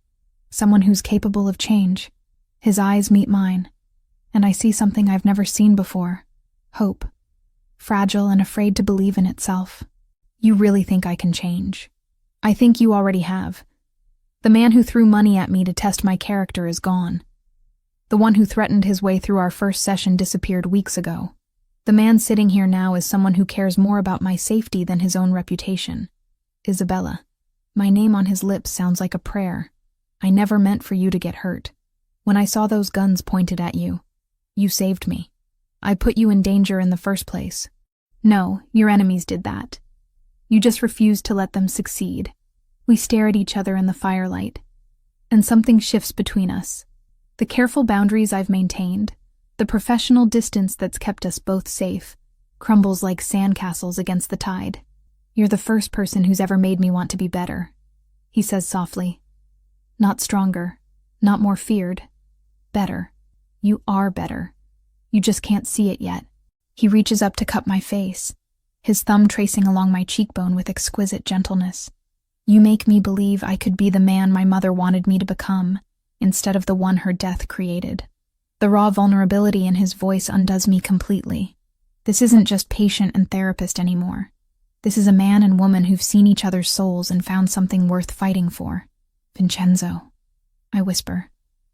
Someone who's capable of change. His eyes meet mine, and I see something I've never seen before. Hope. Fragile and afraid to believe in itself. You really think I can change? I think you already have. The man who threw money at me to test my character is gone. The one who threatened his way through our first session disappeared weeks ago. The man sitting here now is someone who cares more about my safety than his own reputation. Isabella. My name on his lips sounds like a prayer. I never meant for you to get hurt. When I saw those guns pointed at you, you saved me. I put you in danger in the first place. No, your enemies did that. You just refused to let them succeed. We stare at each other in the firelight, and something shifts between us. The careful boundaries I've maintained, the professional distance that's kept us both safe, crumbles like sandcastles against the tide. You're the first person who's ever made me want to be better, he says softly. Not stronger, not more feared. Better. You are better. You just can't see it yet. He reaches up to cup my face, his thumb tracing along my cheekbone with exquisite gentleness. You make me believe I could be the man my mother wanted me to become, instead of the one her death created. The raw vulnerability in his voice undoes me completely. This isn't just patient and therapist anymore. This is a man and woman who've seen each other's souls and found something worth fighting for. Vincenzo, I whisper,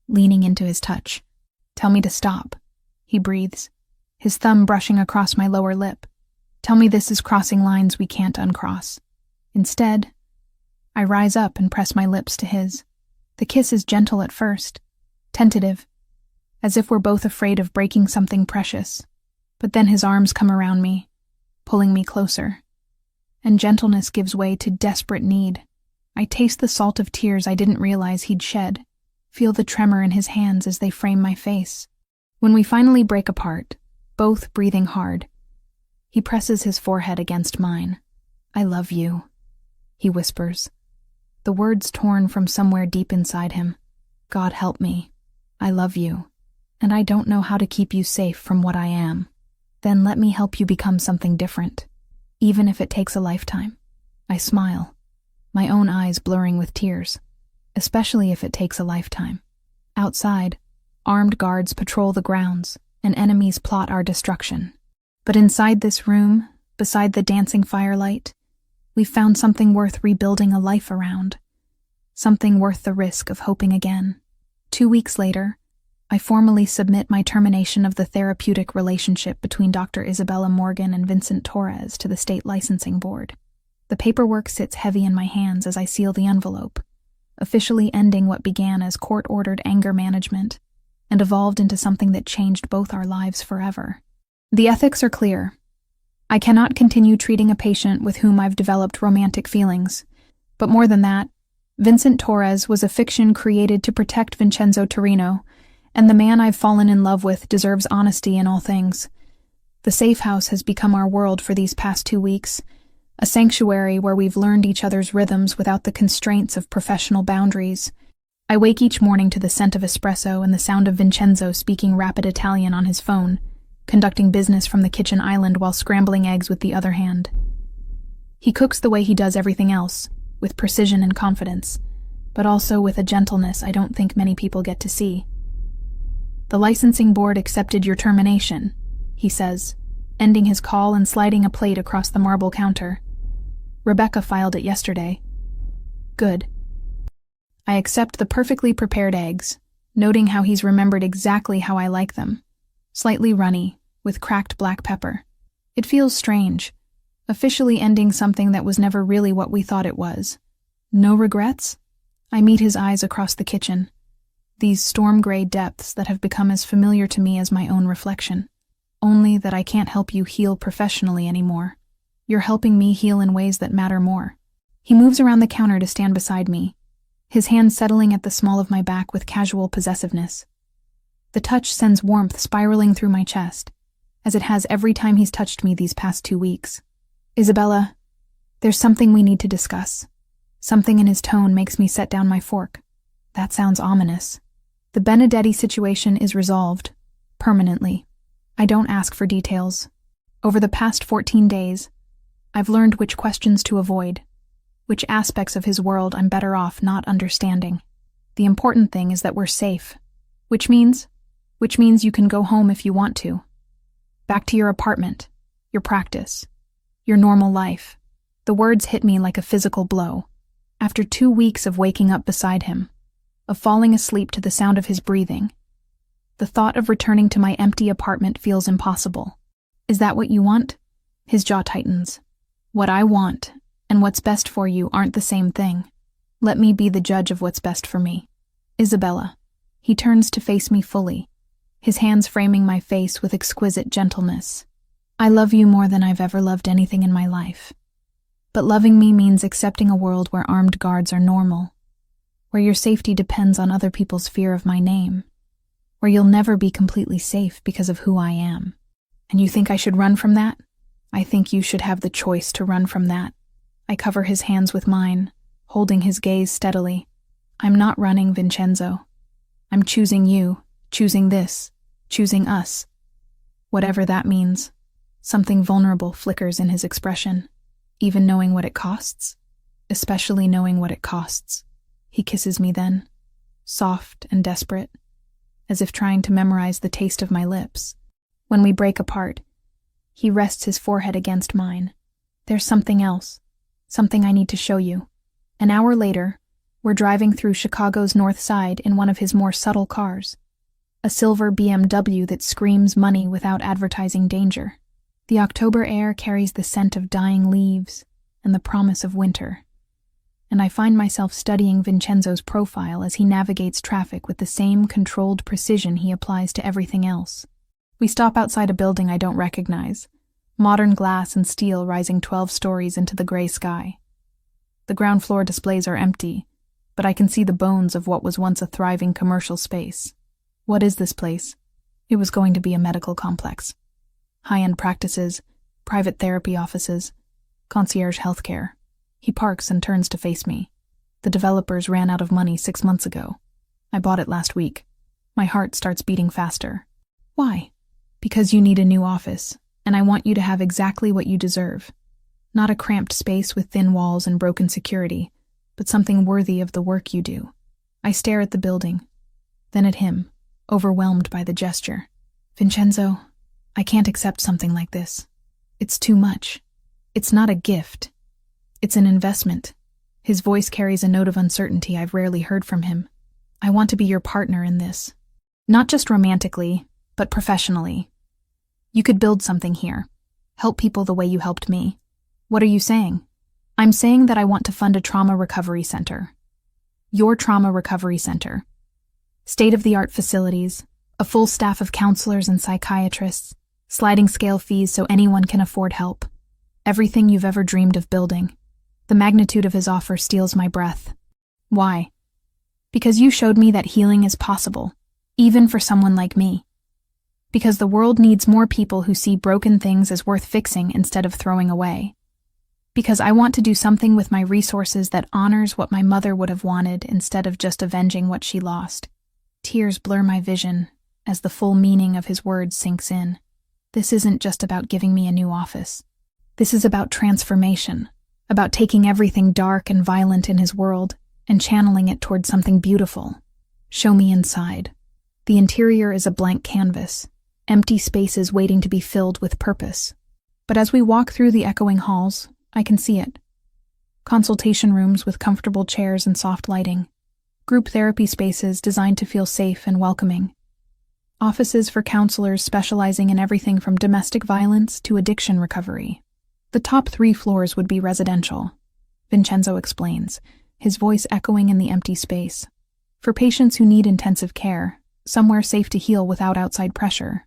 leaning into his touch. Tell me to stop, he breathes, his thumb brushing across my lower lip. Tell me this is crossing lines we can't uncross. Instead, I rise up and press my lips to his. The kiss is gentle at first, tentative, as if we're both afraid of breaking something precious. But then his arms come around me, pulling me closer. And gentleness gives way to desperate need. I taste the salt of tears I didn't realize he'd shed, feel the tremor in his hands as they frame my face. When we finally break apart, both breathing hard, he presses his forehead against mine. I love you, he whispers, the words torn from somewhere deep inside him. God help me. I love you, and I don't know how to keep you safe from what I am. Then let me help you become something different, even if it takes a lifetime. I smile, my own eyes blurring with tears, especially if it takes a lifetime. Outside, armed guards patrol the grounds, and enemies plot our destruction. But inside this room, beside the dancing firelight, we've found something worth rebuilding a life around, something worth the risk of hoping again. 2 weeks later, I formally submit my termination of the therapeutic relationship between Dr. Isabella Morgan and Vincent Torres to the state licensing board. The paperwork sits heavy in my hands as I seal the envelope, officially ending what began as court-ordered anger management and evolved into something that changed both our lives forever. The ethics are clear. I cannot continue treating a patient with whom I've developed romantic feelings. But more than that, Vincent Torres was a fiction created to protect Vincenzo Torino, and the man I've fallen in love with deserves honesty in all things. The safe house has become our world for these past 2 weeks, a sanctuary where we've learned each other's rhythms without the constraints of professional boundaries. I wake each morning to the scent of espresso and the sound of Vincenzo speaking rapid Italian on his phone, conducting business from the kitchen island while scrambling eggs with the other hand. He cooks the way he does everything else, with precision and confidence, but also with a gentleness I don't think many people get to see. The licensing board accepted your termination, he says, ending his call and sliding a plate across the marble counter. Rebecca filed it yesterday. Good. I accept the perfectly prepared eggs, noting how he's remembered exactly how I like them. Slightly runny, with cracked black pepper. It feels strange, officially ending something that was never really what we thought it was. No regrets? I meet his eyes across the kitchen, these storm-gray depths that have become as familiar to me as my own reflection. Only that I can't help you heal professionally anymore. You're helping me heal in ways that matter more. He moves around the counter to stand beside me, his hand settling at the small of my back with casual possessiveness. The touch sends warmth spiraling through my chest, as it has every time he's touched me these past 2 weeks. Isabella, there's something we need to discuss. Something in his tone makes me set down my fork. That sounds ominous. The Benedetti situation is resolved, permanently. I don't ask for details. Over the past 14 days, I've learned which questions to avoid, which aspects of his world I'm better off not understanding. The important thing is that we're safe, which means you can go home if you want to. Back to your apartment, your practice, your normal life. The words hit me like a physical blow. After 2 weeks of waking up beside him, of falling asleep to the sound of his breathing, the thought of returning to my empty apartment feels impossible. Is that what you want? His jaw tightens. What I want and what's best for you aren't the same thing. Let me be the judge of what's best for me. Isabella. He turns to face me fully, his hands framing my face with exquisite gentleness. I love you more than I've ever loved anything in my life. But loving me means accepting a world where armed guards are normal, where your safety depends on other people's fear of my name, where you'll never be completely safe because of who I am. And you think I should run from that? I think you should have the choice to run from that. I cover his hands with mine, holding his gaze steadily. I'm not running, Vincenzo. I'm choosing you, choosing this, choosing us. Whatever that means. Something vulnerable flickers in his expression, even knowing what it costs, especially knowing what it costs. He kisses me then, soft and desperate, as if trying to memorize the taste of my lips. When we break apart, he rests his forehead against mine. There's something else, something I need to show you. An hour later, we're driving through Chicago's North Side in one of his more subtle cars, a silver BMW that screams money without advertising danger. The October air carries the scent of dying leaves and the promise of winter, and I find myself studying Vincenzo's profile as he navigates traffic with the same controlled precision he applies to everything else. We stop outside a building I don't recognize, modern glass and steel rising 12 stories into the gray sky. The ground floor displays are empty, but I can see the bones of what was once a thriving commercial space. What is this place? It was going to be a medical complex. High-end practices, private therapy offices, concierge healthcare. He parks and turns to face me. The developers ran out of money 6 months ago. I bought it last week. My heart starts beating faster. Why? Because you need a new office, and I want you to have exactly what you deserve. Not a cramped space with thin walls and broken security, but something worthy of the work you do. I stare at the building, then at him, overwhelmed by the gesture. Vincenzo, I can't accept something like this. It's too much. It's not a gift. It's an investment. His voice carries a note of uncertainty I've rarely heard from him. I want to be your partner in this. Not just romantically, but professionally. You could build something here. Help people the way you helped me. What are you saying? I'm saying that I want to fund a trauma recovery center. Your trauma recovery center. State-of-the-art facilities, a full staff of counselors and psychiatrists, sliding scale fees so anyone can afford help. Everything you've ever dreamed of building. The magnitude of his offer steals my breath. Why? Because you showed me that healing is possible, even for someone like me. Because the world needs more people who see broken things as worth fixing instead of throwing away. Because I want to do something with my resources that honors what my mother would have wanted instead of just avenging what she lost. Tears blur my vision as the full meaning of his words sinks in. This isn't just about giving me a new office. This is about transformation, about taking everything dark and violent in his world and channeling it toward something beautiful. Show me inside. The interior is a blank canvas, empty spaces waiting to be filled with purpose. But as we walk through the echoing halls, I can see it. Consultation rooms with comfortable chairs and soft lighting. Group therapy spaces designed to feel safe and welcoming. Offices for counselors specializing in everything from domestic violence to addiction recovery. The top 3 floors would be residential, Vincenzo explains, his voice echoing in the empty space. For patients who need intensive care, somewhere safe to heal without outside pressure.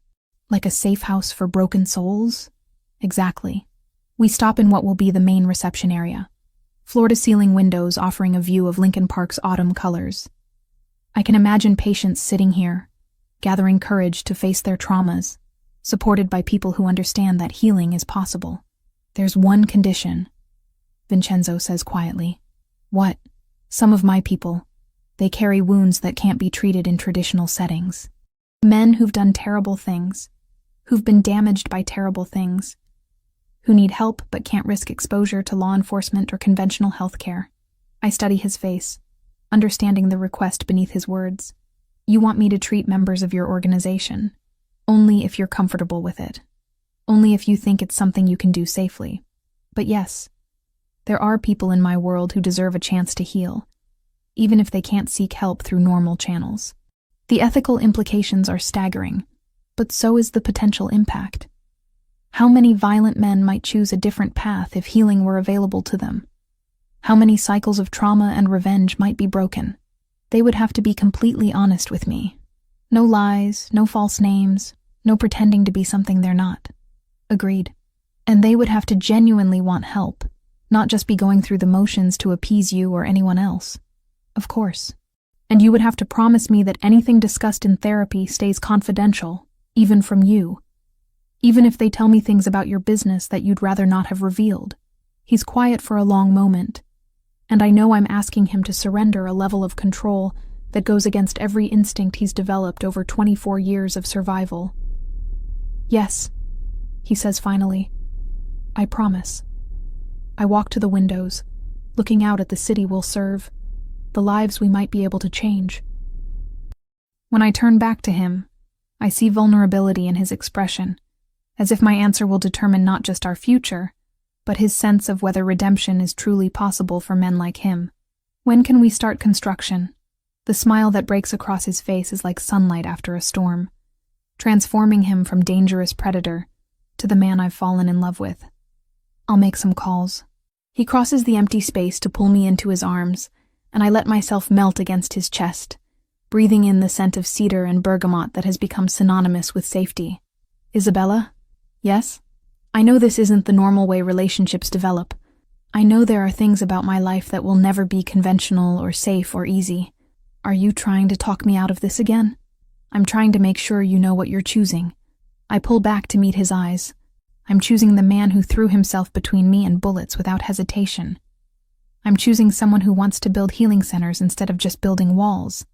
Like a safe house for broken souls? Exactly. We stop in what will be the main reception area. Floor-to-ceiling windows offering a view of Lincoln Park's autumn colors. I can imagine patients sitting here, gathering courage to face their traumas, supported by people who understand that healing is possible. There's one condition, Vincenzo says quietly. What? Some of my people. They carry wounds that can't be treated in traditional settings. Men who've done terrible things, who've been damaged by terrible things, who need help but can't risk exposure to law enforcement or conventional health care. I study his face, understanding the request beneath his words. You want me to treat members of your organization, only if you're comfortable with it, only if you think it's something you can do safely. But yes, There are people in my world who deserve a chance to heal, even if they can't seek help through normal channels. The ethical implications are staggering, but so is the potential impact. How many violent men might choose a different path if healing were available to them? How many cycles of trauma and revenge might be broken? They would have to be completely honest with me. No lies, no false names, no pretending to be something they're not. Agreed. And they would have to genuinely want help, not just be going through the motions to appease you or anyone else. Of course. And you would have to promise me that anything discussed in therapy stays confidential, even from you. Even if they tell me things about your business that you'd rather not have revealed. He's quiet for a long moment, and I know I'm asking him to surrender a level of control that goes against every instinct he's developed over 24 years of survival. Yes, he says finally. I promise. I walk to the windows, looking out at the city we'll serve, the lives we might be able to change. When I turn back to him, I see vulnerability in his expression, as if my answer will determine not just our future, but his sense of whether redemption is truly possible for men like him. When can we start construction? The smile that breaks across his face is like sunlight after a storm, transforming him from dangerous predator to the man I've fallen in love with. I'll make some calls. He crosses the empty space to pull me into his arms, and I let myself melt against his chest, breathing in the scent of cedar and bergamot that has become synonymous with safety. Isabella? Yes? I know this isn't the normal way relationships develop. I know there are things about my life that will never be conventional or safe or easy. Are you trying to talk me out of this again? I'm trying to make sure you know what you're choosing. I pull back to meet his eyes. I'm choosing the man who threw himself between me and bullets without hesitation. I'm choosing someone who wants to build healing centers instead of just building walls.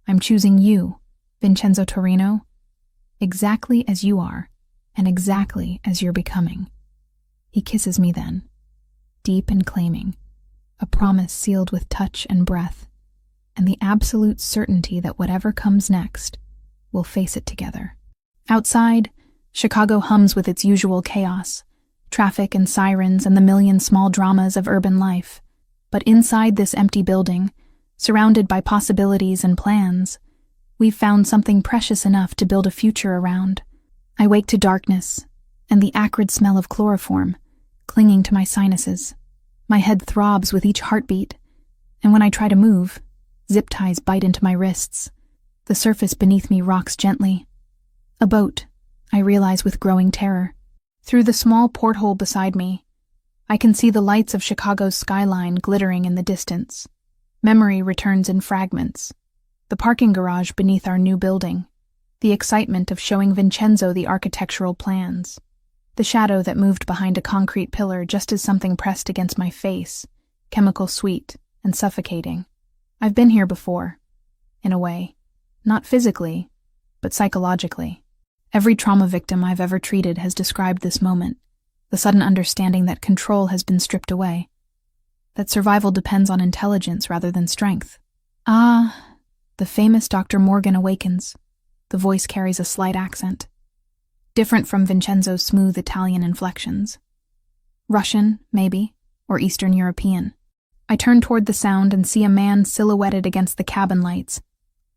I'm choosing you, Vincenzo Torino, exactly as you are, and exactly as you're becoming. He kisses me then, deep and claiming, a promise sealed with touch and breath, and the absolute certainty that whatever comes next, we'll face it together. Outside, Chicago hums with its usual chaos, traffic and sirens and the million small dramas of urban life. But inside this empty building, surrounded by possibilities and plans, we've found something precious enough to build a future around. I wake to darkness and the acrid smell of chloroform, clinging to my sinuses. My head throbs with each heartbeat, and when I try to move, zip ties bite into my wrists. The surface beneath me rocks gently. A boat, I realize with growing terror. Through the small porthole beside me, I can see the lights of Chicago's skyline glittering in the distance. Memory returns in fragments. The parking garage beneath our new building. The excitement of showing Vincenzo the architectural plans. The shadow that moved behind a concrete pillar just as something pressed against my face, chemical sweet and suffocating. I've been here before, in a way. Not physically, but psychologically. Every trauma victim I've ever treated has described this moment, the sudden understanding that control has been stripped away, that survival depends on intelligence rather than strength. Ah, the famous Dr. Morgan awakens. The voice carries a slight accent, different from Vincenzo's smooth Italian inflections. Russian, maybe, or Eastern European. I turn toward the sound and see a man silhouetted against the cabin lights,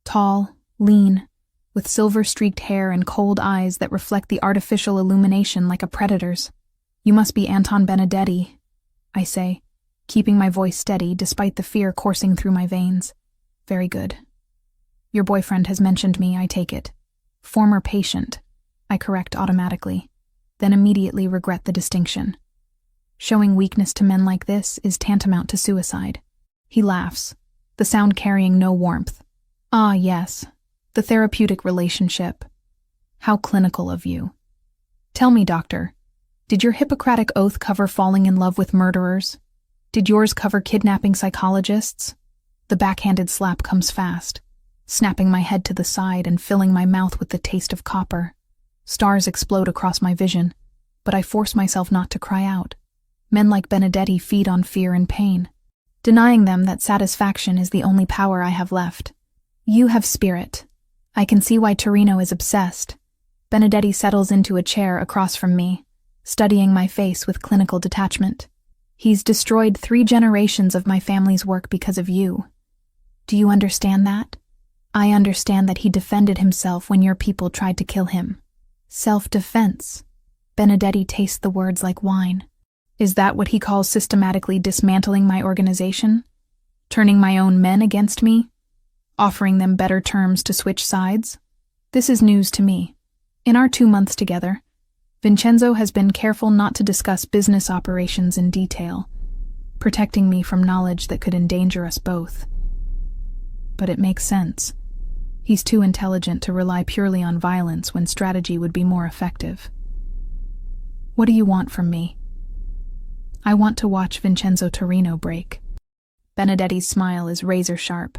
tall, lean, with silver-streaked hair and cold eyes that reflect the artificial illumination like a predator's. You must be Anton Benedetti, I say, keeping my voice steady despite the fear coursing through my veins. Very good. Your boyfriend has mentioned me, I take it. Former patient, I correct automatically, then immediately regret the distinction. Showing weakness to men like this is tantamount to suicide. He laughs, the sound carrying no warmth. Ah, yes, the therapeutic relationship. How clinical of you. Tell me, doctor, did your Hippocratic oath cover falling in love with murderers? Did yours cover kidnapping psychologists? The backhanded slap comes fast, snapping my head to the side and filling my mouth with the taste of copper. Stars explode across my vision, but I force myself not to cry out. Men like Benedetti feed on fear and pain. Denying them that satisfaction is the only power I have left. You have spirit. I can see why Torino is obsessed. Benedetti settles into a chair across from me, studying my face with clinical detachment. He's destroyed 3 generations of my family's work because of you. Do you understand that? I understand that he defended himself when your people tried to kill him. Self-defense. Benedetti tastes the words like wine. Is that what he calls systematically dismantling my organization? Turning my own men against me? Offering them better terms to switch sides? This is news to me. In our 2 months together, Vincenzo has been careful not to discuss business operations in detail, protecting me from knowledge that could endanger us both. But it makes sense. He's too intelligent to rely purely on violence when strategy would be more effective. What do you want from me? I want to watch Vincenzo Torino break. Benedetti's smile is razor sharp.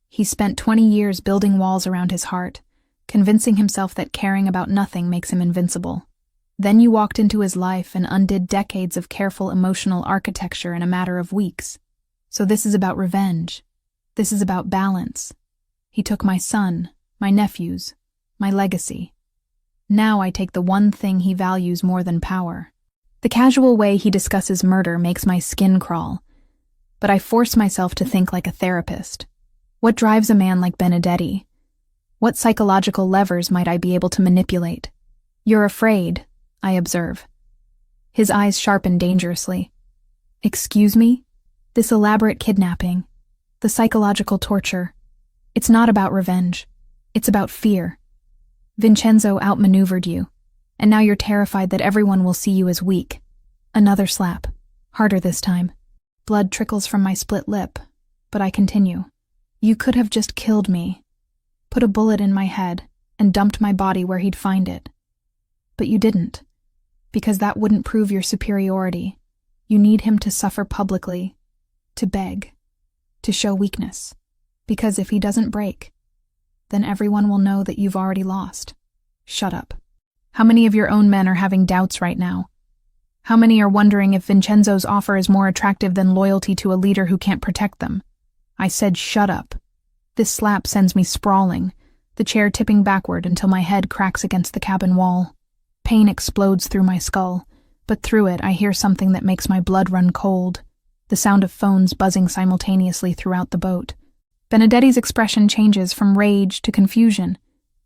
He spent 20 years building walls around his heart, convincing himself that caring about nothing makes him invincible. Then you walked into his life and undid decades of careful emotional architecture in a matter of weeks. So this is about revenge. This is about balance. He took my son, my nephews, my legacy. Now I take the one thing he values more than power. The casual way he discusses murder makes my skin crawl, but I force myself to think like a therapist. What drives a man like Benedetti? What psychological levers might I be able to manipulate? You're afraid, I observe. His eyes sharpen dangerously. Excuse me? This elaborate kidnapping, the psychological torture, it's not about revenge. It's about fear. Vincenzo outmaneuvered you, and now you're terrified that everyone will see you as weak. Another slap, harder this time. Blood trickles from my split lip, but I continue. You could have just killed me, put a bullet in my head, and dumped my body where he'd find it. But you didn't, because that wouldn't prove your superiority. You need him to suffer publicly, to beg, to show weakness. Because if he doesn't break, then everyone will know that you've already lost. Shut up. How many of your own men are having doubts right now? How many are wondering if Vincenzo's offer is more attractive than loyalty to a leader who can't protect them? I said shut up. This slap sends me sprawling, the chair tipping backward until my head cracks against the cabin wall. Pain explodes through my skull, but through it I hear something that makes my blood run cold, the sound of phones buzzing simultaneously throughout the boat. Benedetti's expression changes from rage to confusion,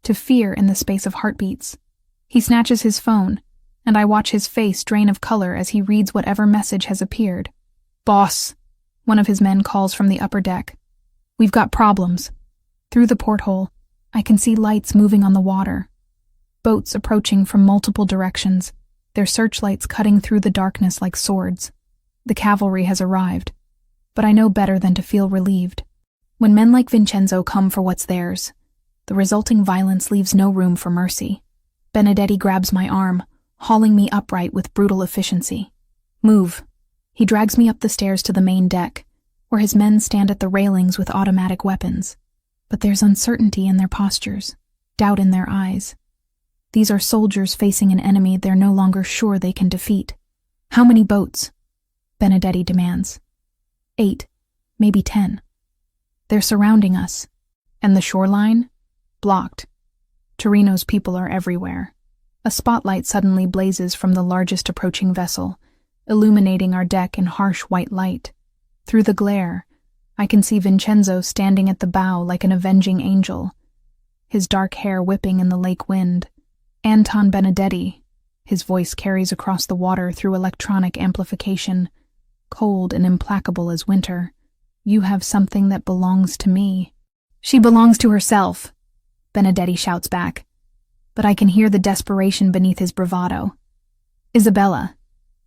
to fear in the space of heartbeats. He snatches his phone, and I watch his face drain of color as he reads whatever message has appeared. Boss, one of his men calls from the upper deck. We've got problems. Through the porthole, I can see lights moving on the water. Boats approaching from multiple directions, their searchlights cutting through the darkness like swords. The cavalry has arrived, but I know better than to feel relieved. When men like Vincenzo come for what's theirs, the resulting violence leaves no room for mercy. Benedetti grabs my arm, hauling me upright with brutal efficiency. Move. He drags me up the stairs to the main deck, where his men stand at the railings with automatic weapons. But there's uncertainty in their postures, doubt in their eyes. These are soldiers facing an enemy they're no longer sure they can defeat. How many boats? Benedetti demands. 8, maybe 10. They're surrounding us. And the shoreline? Blocked. Torino's people are everywhere. A spotlight suddenly blazes from the largest approaching vessel, illuminating our deck in harsh white light. Through the glare, I can see Vincenzo standing at the bow like an avenging angel, his dark hair whipping in the lake wind. Anton Benedetti, his voice carries across the water through electronic amplification, cold and implacable as winter. You have something that belongs to me. She belongs to herself, Benedetti shouts back, but I can hear the desperation beneath his bravado. Isabella.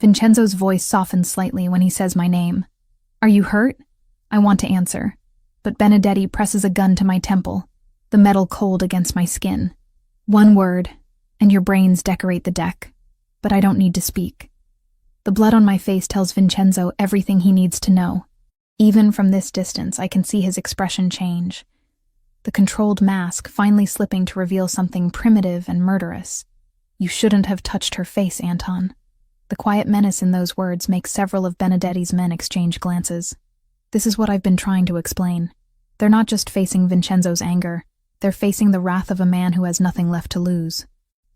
Vincenzo's voice softens slightly when he says my name. Are you hurt? I want to answer, but Benedetti presses a gun to my temple, the metal cold against my skin. One word, and your brains decorate the deck, but I don't need to speak. The blood on my face tells Vincenzo everything he needs to know. Even from this distance, I can see his expression change. The controlled mask finally slipping to reveal something primitive and murderous. You shouldn't have touched her face, Anton. The quiet menace in those words makes several of Benedetti's men exchange glances. This is what I've been trying to explain. They're not just facing Vincenzo's anger, they're facing the wrath of a man who has nothing left to lose.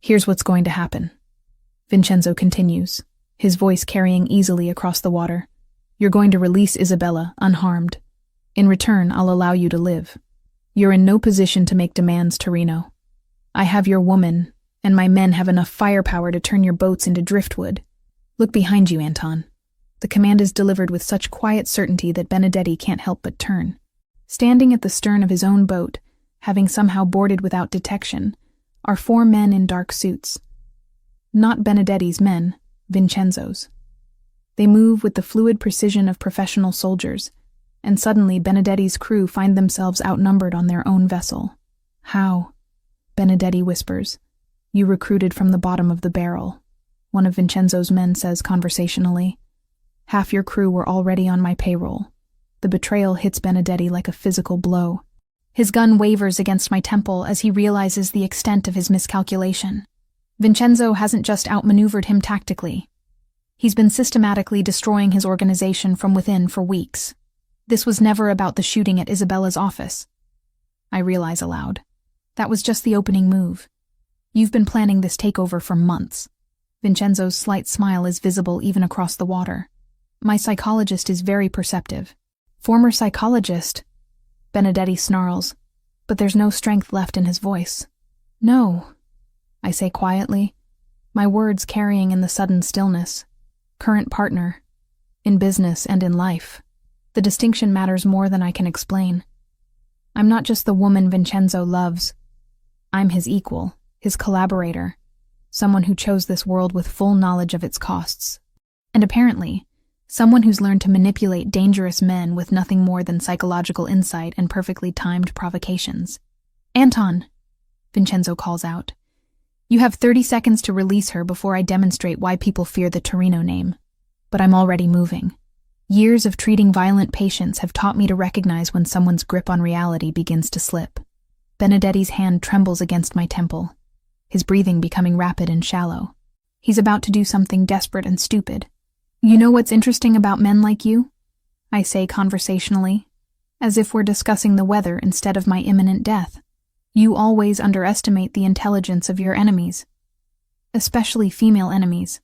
Here's what's going to happen. Vincenzo continues, his voice carrying easily across the water. You're going to release Isabella, unharmed. In return, I'll allow you to live. You're in no position to make demands, Torino. I have your woman, and my men have enough firepower to turn your boats into driftwood. Look behind you, Anton. The command is delivered with such quiet certainty that Benedetti can't help but turn. Standing at the stern of his own boat, having somehow boarded without detection, are 4 men in dark suits. Not Benedetti's men, Vincenzo's. They move with the fluid precision of professional soldiers, and suddenly Benedetti's crew find themselves outnumbered on their own vessel. How? Benedetti whispers. You recruited from the bottom of the barrel, one of Vincenzo's men says conversationally. Half your crew were already on my payroll. The betrayal hits Benedetti like a physical blow. His gun wavers against my temple as he realizes the extent of his miscalculation. Vincenzo hasn't just outmaneuvered him tactically. He's been systematically destroying his organization from within for weeks. This was never about the shooting at Isabella's office. I realize aloud. That was just the opening move. You've been planning this takeover for months. Vincenzo's slight smile is visible even across the water. My psychologist is very perceptive. Former psychologist? Benedetti snarls, but there's no strength left in his voice. No, I say quietly, my words carrying in the sudden stillness. Current partner. In business and in life. The distinction matters more than I can explain. I'm not just the woman Vincenzo loves. I'm his equal, his collaborator, someone who chose this world with full knowledge of its costs. And apparently, someone who's learned to manipulate dangerous men with nothing more than psychological insight and perfectly timed provocations. Anton, Vincenzo calls out. You have 30 seconds to release her before I demonstrate why people fear the Torino name. But I'm already moving. Years of treating violent patients have taught me to recognize when someone's grip on reality begins to slip. Benedetti's hand trembles against my temple, his breathing becoming rapid and shallow. He's about to do something desperate and stupid. You know what's interesting about men like you? I say conversationally, as if we're discussing the weather instead of my imminent death. You always underestimate the intelligence of your enemies. Especially female enemies.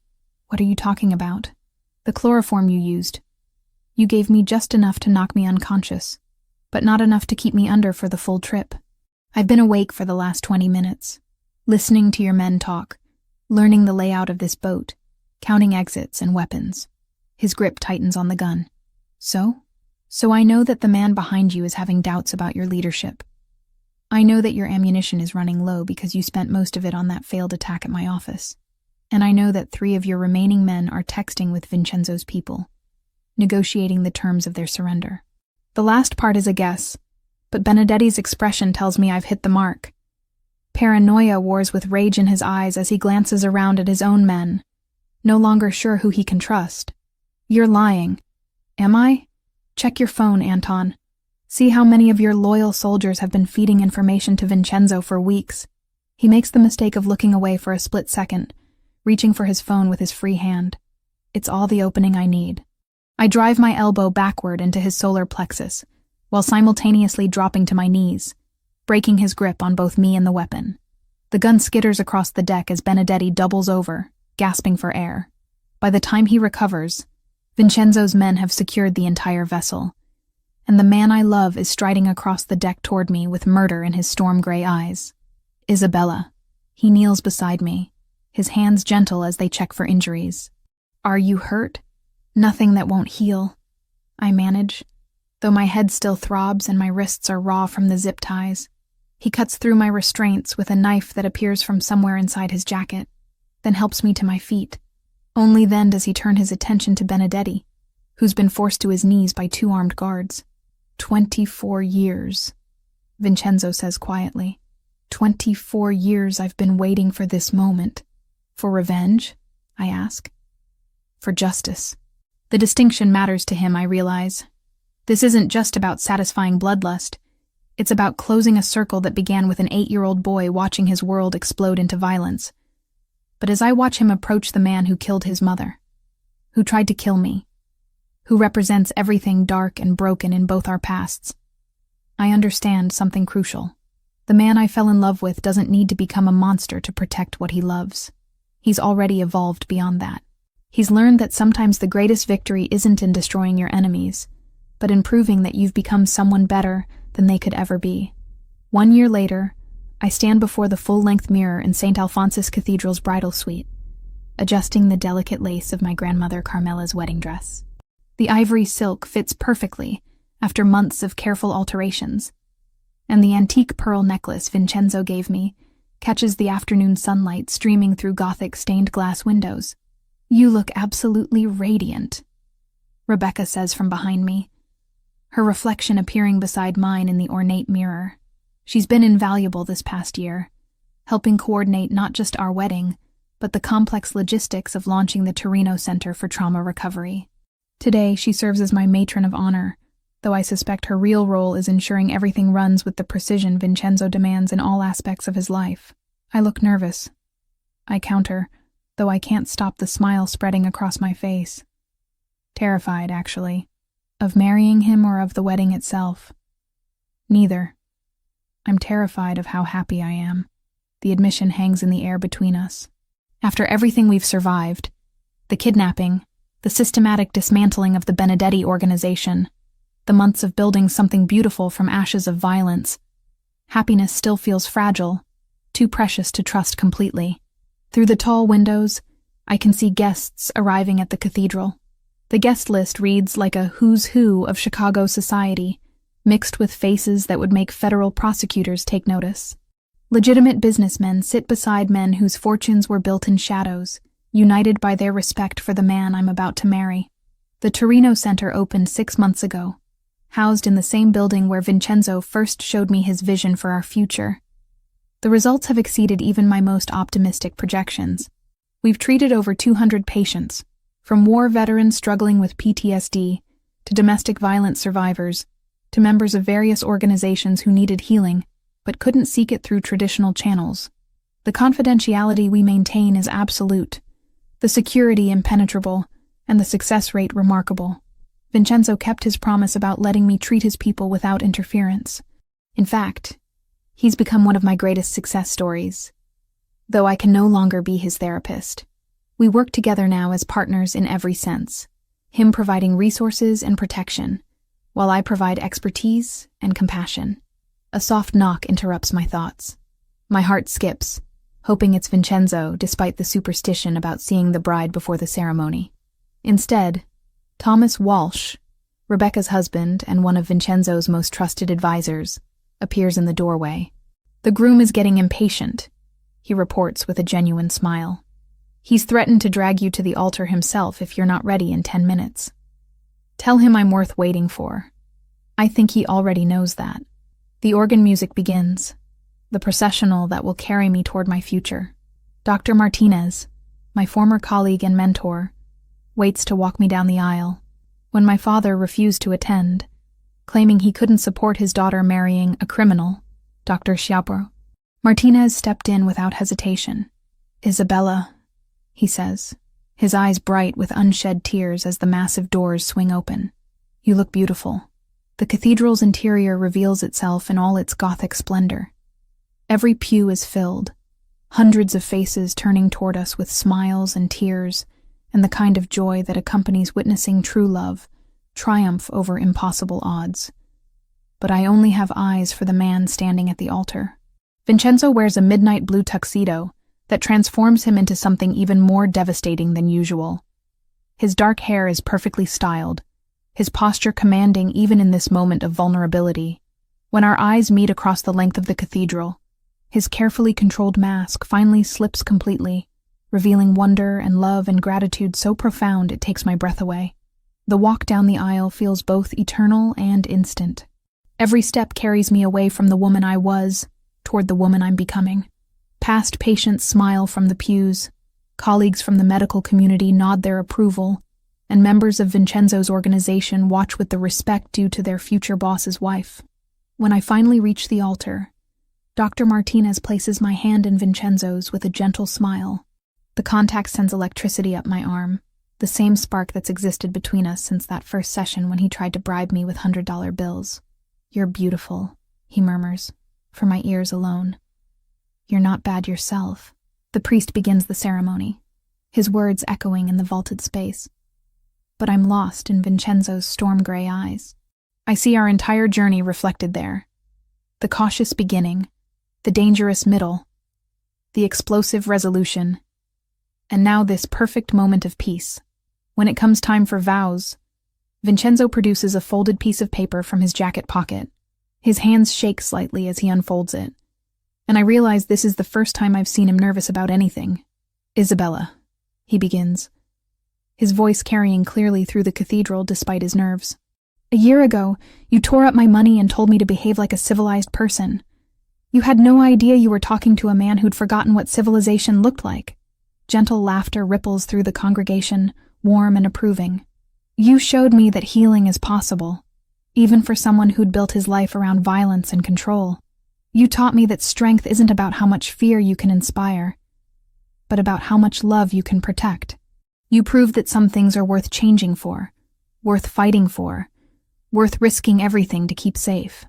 What are you talking about? The chloroform you used. You gave me just enough to knock me unconscious, but not enough to keep me under for the full trip. I've been awake for the last 20 minutes, listening to your men talk, learning the layout of this boat, counting exits and weapons. His grip tightens on the gun. So I know that the man behind you is having doubts about your leadership. I know that your ammunition is running low because you spent most of it on that failed attack at my office. And I know that 3 of your remaining men are texting with Vincenzo's people, negotiating the terms of their surrender. The last part is a guess, but Benedetti's expression tells me I've hit the mark. Paranoia wars with rage in his eyes as he glances around at his own men, no longer sure who he can trust. You're lying. Am I? Check your phone, Anton. See how many of your loyal soldiers have been feeding information to Vincenzo for weeks. He makes the mistake of looking away for a split second, reaching for his phone with his free hand. It's all the opening I need. I drive my elbow backward into his solar plexus, while simultaneously dropping to my knees, breaking his grip on both me and the weapon. The gun skitters across the deck as Benedetti doubles over, gasping for air. By the time he recovers, Vincenzo's men have secured the entire vessel, and the man I love is striding across the deck toward me with murder in his storm-gray eyes. Isabella. He kneels beside me, his hands gentle as they check for injuries. Are you hurt? Nothing that won't heal, I manage, though my head still throbs and my wrists are raw from the zip ties. He cuts through my restraints with a knife that appears from somewhere inside his jacket, then helps me to my feet. Only then does he turn his attention to Benedetti, who's been forced to his knees by 2 armed guards. 24 years, Vincenzo says quietly. 24 years I've been waiting for this moment. For revenge? I ask. For justice. The distinction matters to him, I realize. This isn't just about satisfying bloodlust. It's about closing a circle that began with an 8-year-old boy watching his world explode into violence. But as I watch him approach the man who killed his mother, who tried to kill me, who represents everything dark and broken in both our pasts, I understand something crucial. The man I fell in love with doesn't need to become a monster to protect what he loves. He's already evolved beyond that. He's learned that sometimes the greatest victory isn't in destroying your enemies, but in proving that you've become someone better than they could ever be. 1 year later, I stand before the full-length mirror in St. Alphonsus Cathedral's bridal suite, adjusting the delicate lace of my grandmother Carmela's wedding dress. The ivory silk fits perfectly after months of careful alterations, and the antique pearl necklace Vincenzo gave me catches the afternoon sunlight streaming through Gothic stained glass windows. "You look absolutely radiant," Rebecca says from behind me, her reflection appearing beside mine in the ornate mirror. She's been invaluable this past year, helping coordinate not just our wedding, but the complex logistics of launching the Torino Center for Trauma Recovery. Today, she serves as my matron of honor, though I suspect her real role is ensuring everything runs with the precision Vincenzo demands in all aspects of his life. I look nervous. I counter, though I can't stop the smile spreading across my face. Terrified, actually. Of marrying him or of the wedding itself? Neither. I'm terrified of how happy I am. The admission hangs in the air between us. After everything we've survived, the kidnapping, the systematic dismantling of the Benedetti organization, the months of building something beautiful from ashes of violence, happiness still feels fragile, too precious to trust completely. Through the tall windows, I can see guests arriving at the cathedral. The guest list reads like a who's who of Chicago society, mixed with faces that would make federal prosecutors take notice. Legitimate businessmen sit beside men whose fortunes were built in shadows, united by their respect for the man I'm about to marry. The Torino Center opened 6 months ago, housed in the same building where Vincenzo first showed me his vision for our future. The results have exceeded even my most optimistic projections. We've treated over 200 patients, from war veterans struggling with PTSD, to domestic violence survivors, to members of various organizations who needed healing, but couldn't seek it through traditional channels. The confidentiality we maintain is absolute, the security impenetrable, and the success rate remarkable. Vincenzo kept his promise about letting me treat his people without interference. In fact, he's become one of my greatest success stories. Though I can no longer be his therapist, we work together now as partners in every sense, him providing resources and protection, while I provide expertise and compassion. A soft knock interrupts my thoughts. My heart skips, hoping it's Vincenzo, despite the superstition about seeing the bride before the ceremony. Instead, Thomas Walsh, Rebecca's husband and one of Vincenzo's most trusted advisors, appears in the doorway. "The groom is getting impatient," he reports with a genuine smile. "He's threatened to drag you to the altar himself if you're not ready in 10 minutes. Tell him I'm worth waiting for." I think he already knows that. The organ music begins, the processional that will carry me toward my future. Dr. Martinez, my former colleague and mentor, waits to walk me down the aisle. When my father refused to attend, claiming he couldn't support his daughter marrying a criminal, Dr. Schiappo, Martinez stepped in without hesitation. "Isabella," he says, his eyes bright with unshed tears as the massive doors swing open. "You look beautiful." The cathedral's interior reveals itself in all its Gothic splendor. Every pew is filled, hundreds of faces turning toward us with smiles and tears, and the kind of joy that accompanies witnessing true love triumph over impossible odds. But I only have eyes for the man standing at the altar. Vincenzo wears a midnight blue tuxedo that transforms him into something even more devastating than usual. His dark hair is perfectly styled, his posture commanding even in this moment of vulnerability. When our eyes meet across the length of the cathedral, his carefully controlled mask finally slips completely, revealing wonder and love and gratitude so profound it takes my breath away. The walk down the aisle feels both eternal and instant. Every step carries me away from the woman I was, toward the woman I'm becoming. Past patients smile from the pews, colleagues from the medical community nod their approval, and members of Vincenzo's organization watch with the respect due to their future boss's wife. When I finally reach the altar, Dr. Martinez places my hand in Vincenzo's with a gentle smile. The contact sends electricity up my arm, the same spark that's existed between us since that first session when he tried to bribe me with $100 bills. "You're beautiful," he murmurs, for my ears alone. "You're not bad yourself." The priest begins the ceremony. his words echoing in the vaulted space. But I'm lost in Vincenzo's storm-gray eyes. I see our entire journey reflected there. The cautious beginning, the dangerous middle, the explosive resolution, and now this perfect moment of peace. When it comes time for vows, Vincenzo produces a folded piece of paper from his jacket pocket. His hands shake slightly as he unfolds it, and I realize this is the first time I've seen him nervous about anything. "Isabella," he begins, his voice carrying clearly through the cathedral despite his nerves. "A year ago, you tore up my money and told me to behave like a civilized person. You had no idea you were talking to a man who'd forgotten what civilization looked like." Gentle laughter ripples through the congregation, warm and approving. "You showed me that healing is possible, even for someone who'd built his life around violence and control. You taught me that strength isn't about how much fear you can inspire, but about how much love you can protect. You proved that some things are worth changing for, worth fighting for, worth risking everything to keep safe."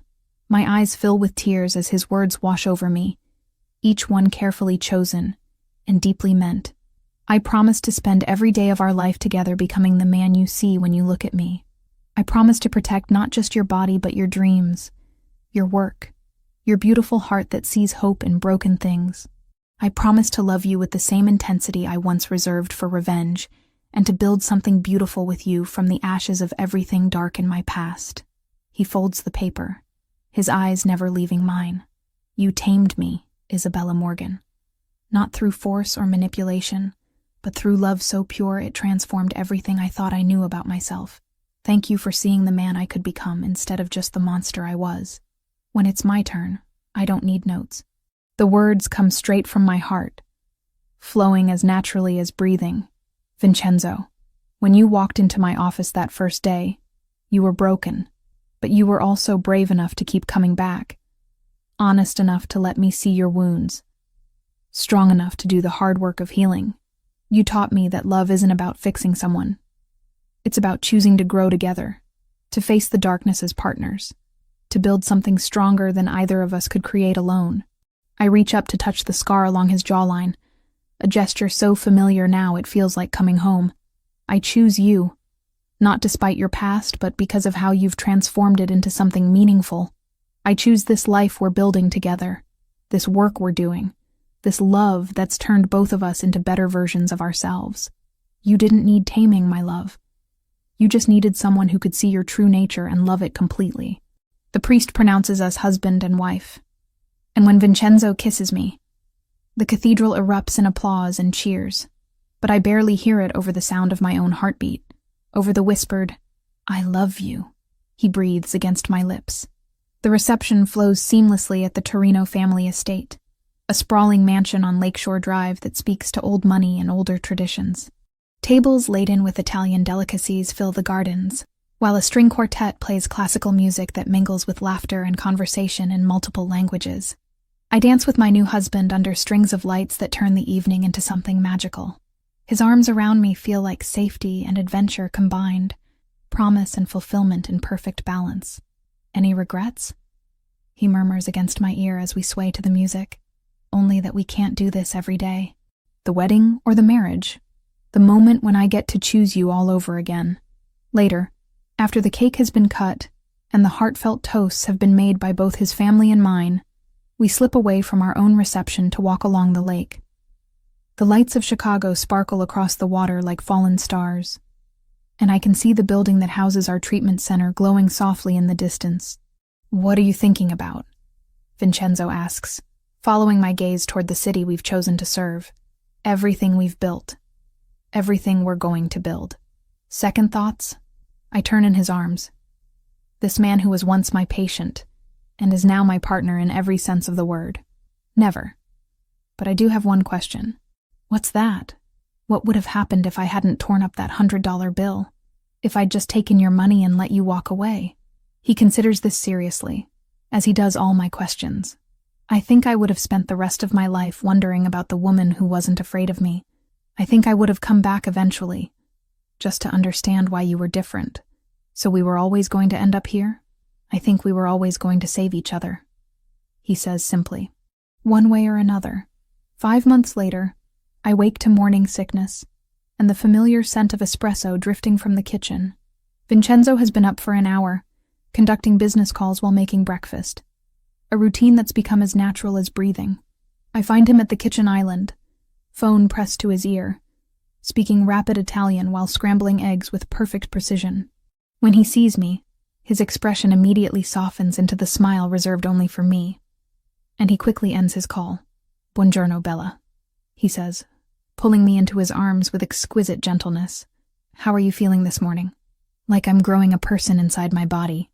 My eyes fill with tears as his words wash over me, each one carefully chosen and deeply meant. "I promise to spend every day of our life together becoming the man you see when you look at me. I promise to protect not just your body but your dreams, your work, your beautiful heart that sees hope in broken things. I promise to love you with the same intensity I once reserved for revenge, and to build something beautiful with you from the ashes of everything dark in my past." He folds the paper, his eyes never leaving mine. "You tamed me, Isabella Morgan. Not through force or manipulation, but through love so pure it transformed everything I thought I knew about myself. Thank you for seeing the man I could become instead of just the monster I was. When it's my turn, I don't need notes." The words come straight from my heart, flowing as naturally as breathing. "Vincenzo, when you walked into my office that first day, you were broken, but you were also brave enough to keep coming back, honest enough to let me see your wounds, strong enough to do the hard work of healing. You taught me that love isn't about fixing someone. It's about choosing to grow together, to face the darkness as partners, to build something stronger than either of us could create alone." I reach up to touch the scar along his jawline, a gesture so familiar now it feels like coming home. "I choose you, not despite your past, but because of how you've transformed it into something meaningful. I choose this life we're building together, this work we're doing, this love that's turned both of us into better versions of ourselves. You didn't need taming, my love. You just needed someone who could see your true nature and love it completely." The priest pronounces us husband and wife, and when Vincenzo kisses me, the cathedral erupts in applause and cheers, but I barely hear it over the sound of my own heartbeat, over the whispered, "I love you," he breathes against my lips. The reception flows seamlessly at the Torino family estate, a sprawling mansion on Lakeshore Drive that speaks to old money and older traditions. Tables laden with Italian delicacies fill the gardens, while a string quartet plays classical music that mingles with laughter and conversation in multiple languages. I dance with my new husband under strings of lights that turn the evening into something magical. His arms around me feel like safety and adventure combined, promise and fulfillment in perfect balance. "Any regrets?" he murmurs against my ear as we sway to the music. "Only that we can't do this every day. The wedding or the marriage? The moment when I get to choose you all over again." Later, after the cake has been cut and the heartfelt toasts have been made by both his family and mine, we slip away from our own reception to walk along the lake. The lights of Chicago sparkle across the water like fallen stars, and I can see the building that houses our treatment center glowing softly in the distance. "What are you thinking about?" Vincenzo asks, following my gaze toward the city we've chosen to serve. "Everything we've built. Everything we're going to build." Second thoughts? I turn in his arms. This man who was once my patient, and is now my partner in every sense of the word. Never. But I do have one question. What's that? What would have happened if I hadn't torn up that $100 bill? If I'd just taken your money and let you walk away? He considers this seriously, as he does all my questions. I think I would have spent the rest of my life wondering about the woman who wasn't afraid of me. I think I would have come back eventually, just to understand why you were different. So we were always going to end up here? I think we were always going to save each other, he says simply. One way or another. 5 months later, I wake to morning sickness, and the familiar scent of espresso drifting from the kitchen. Vincenzo has been up for an hour, conducting business calls while making breakfast, a routine that's become as natural as breathing. I find him at the kitchen island, phone pressed to his ear, speaking rapid Italian while scrambling eggs with perfect precision. When he sees me, his expression immediately softens into the smile reserved only for me, and he quickly ends his call. "Buongiorno, Bella," he says, pulling me into his arms with exquisite gentleness. "How are you feeling this morning?" "Like I'm growing a person inside my body."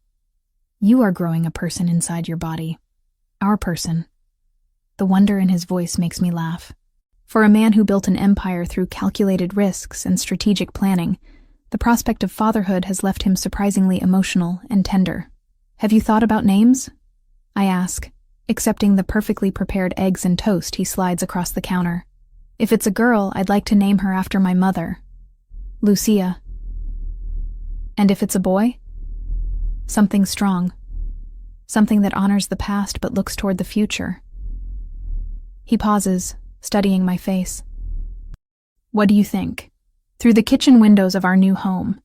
"You are growing a person inside your body. Our person." The wonder in his voice makes me laugh. For a man who built an empire through calculated risks and strategic planning, the prospect of fatherhood has left him surprisingly emotional and tender. "Have you thought about names?" I ask, accepting the perfectly prepared eggs and toast he slides across the counter. "If it's a girl, I'd like to name her after my mother, Lucia. And if it's a boy? Something strong. Something that honors the past but looks toward the future." He pauses, studying my face. "What do you think?" Through the kitchen windows of our new home.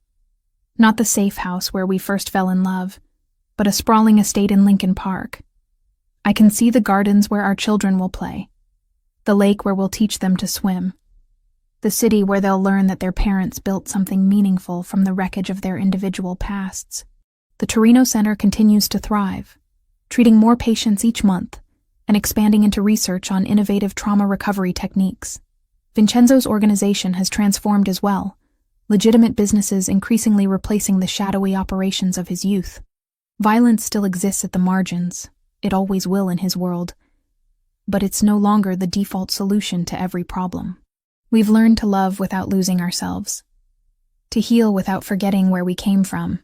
Not the safe house where we first fell in love, but a sprawling estate in Lincoln Park. I can see the gardens where our children will play, the lake where we'll teach them to swim, the city where they'll learn that their parents built something meaningful from the wreckage of their individual pasts. The Torino Center continues to thrive, treating more patients each month and expanding into research on innovative trauma recovery techniques. Vincenzo's organization has transformed as well, legitimate businesses increasingly replacing the shadowy operations of his youth. Violence still exists at the margins. It always will in his world. But it's no longer the default solution to every problem. We've learned to love without losing ourselves, to heal without forgetting where we came from,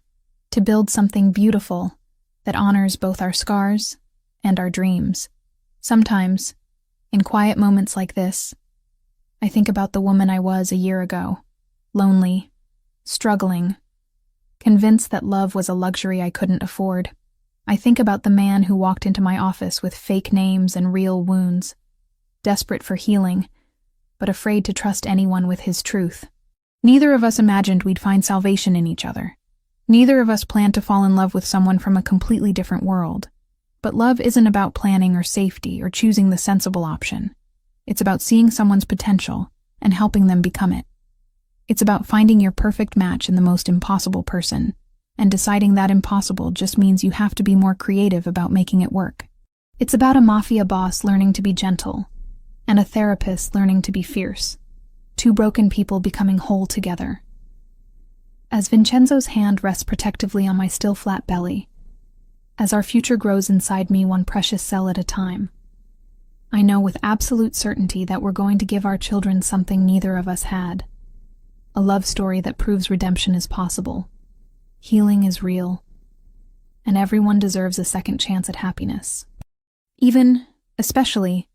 to build something beautiful that honors both our scars and our dreams. Sometimes, in quiet moments like this, I think about the woman I was a year ago, lonely, struggling, convinced that love was a luxury I couldn't afford. I think about the man who walked into my office with fake names and real wounds, desperate for healing, but afraid to trust anyone with his truth. Neither of us imagined we'd find salvation in each other. Neither of us planned to fall in love with someone from a completely different world. But love isn't about planning or safety or choosing the sensible option. It's about seeing someone's potential and helping them become it. It's about finding your perfect match in the most impossible person, and deciding that impossible just means you have to be more creative about making it work. It's about a mafia boss learning to be gentle, and a therapist learning to be fierce. Two broken people becoming whole together. As Vincenzo's hand rests protectively on my still flat belly, as our future grows inside me one precious cell at a time, I know with absolute certainty that we're going to give our children something neither of us had. A love story that proves redemption is possible. Healing is real. And everyone deserves a second chance at happiness. Even, especially,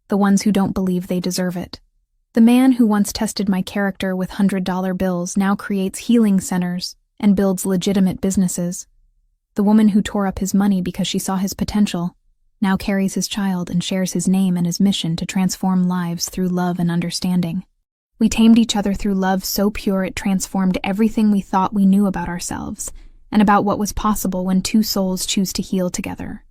the ones who don't believe they deserve it. The man who once tested my character with $100 bills now creates healing centers and builds legitimate businesses. The woman who tore up his money because she saw his potential now carries his child and shares his name and his mission to transform lives through love and understanding. We tamed each other through love so pure it transformed everything we thought we knew about ourselves and about what was possible when two souls choose to heal together.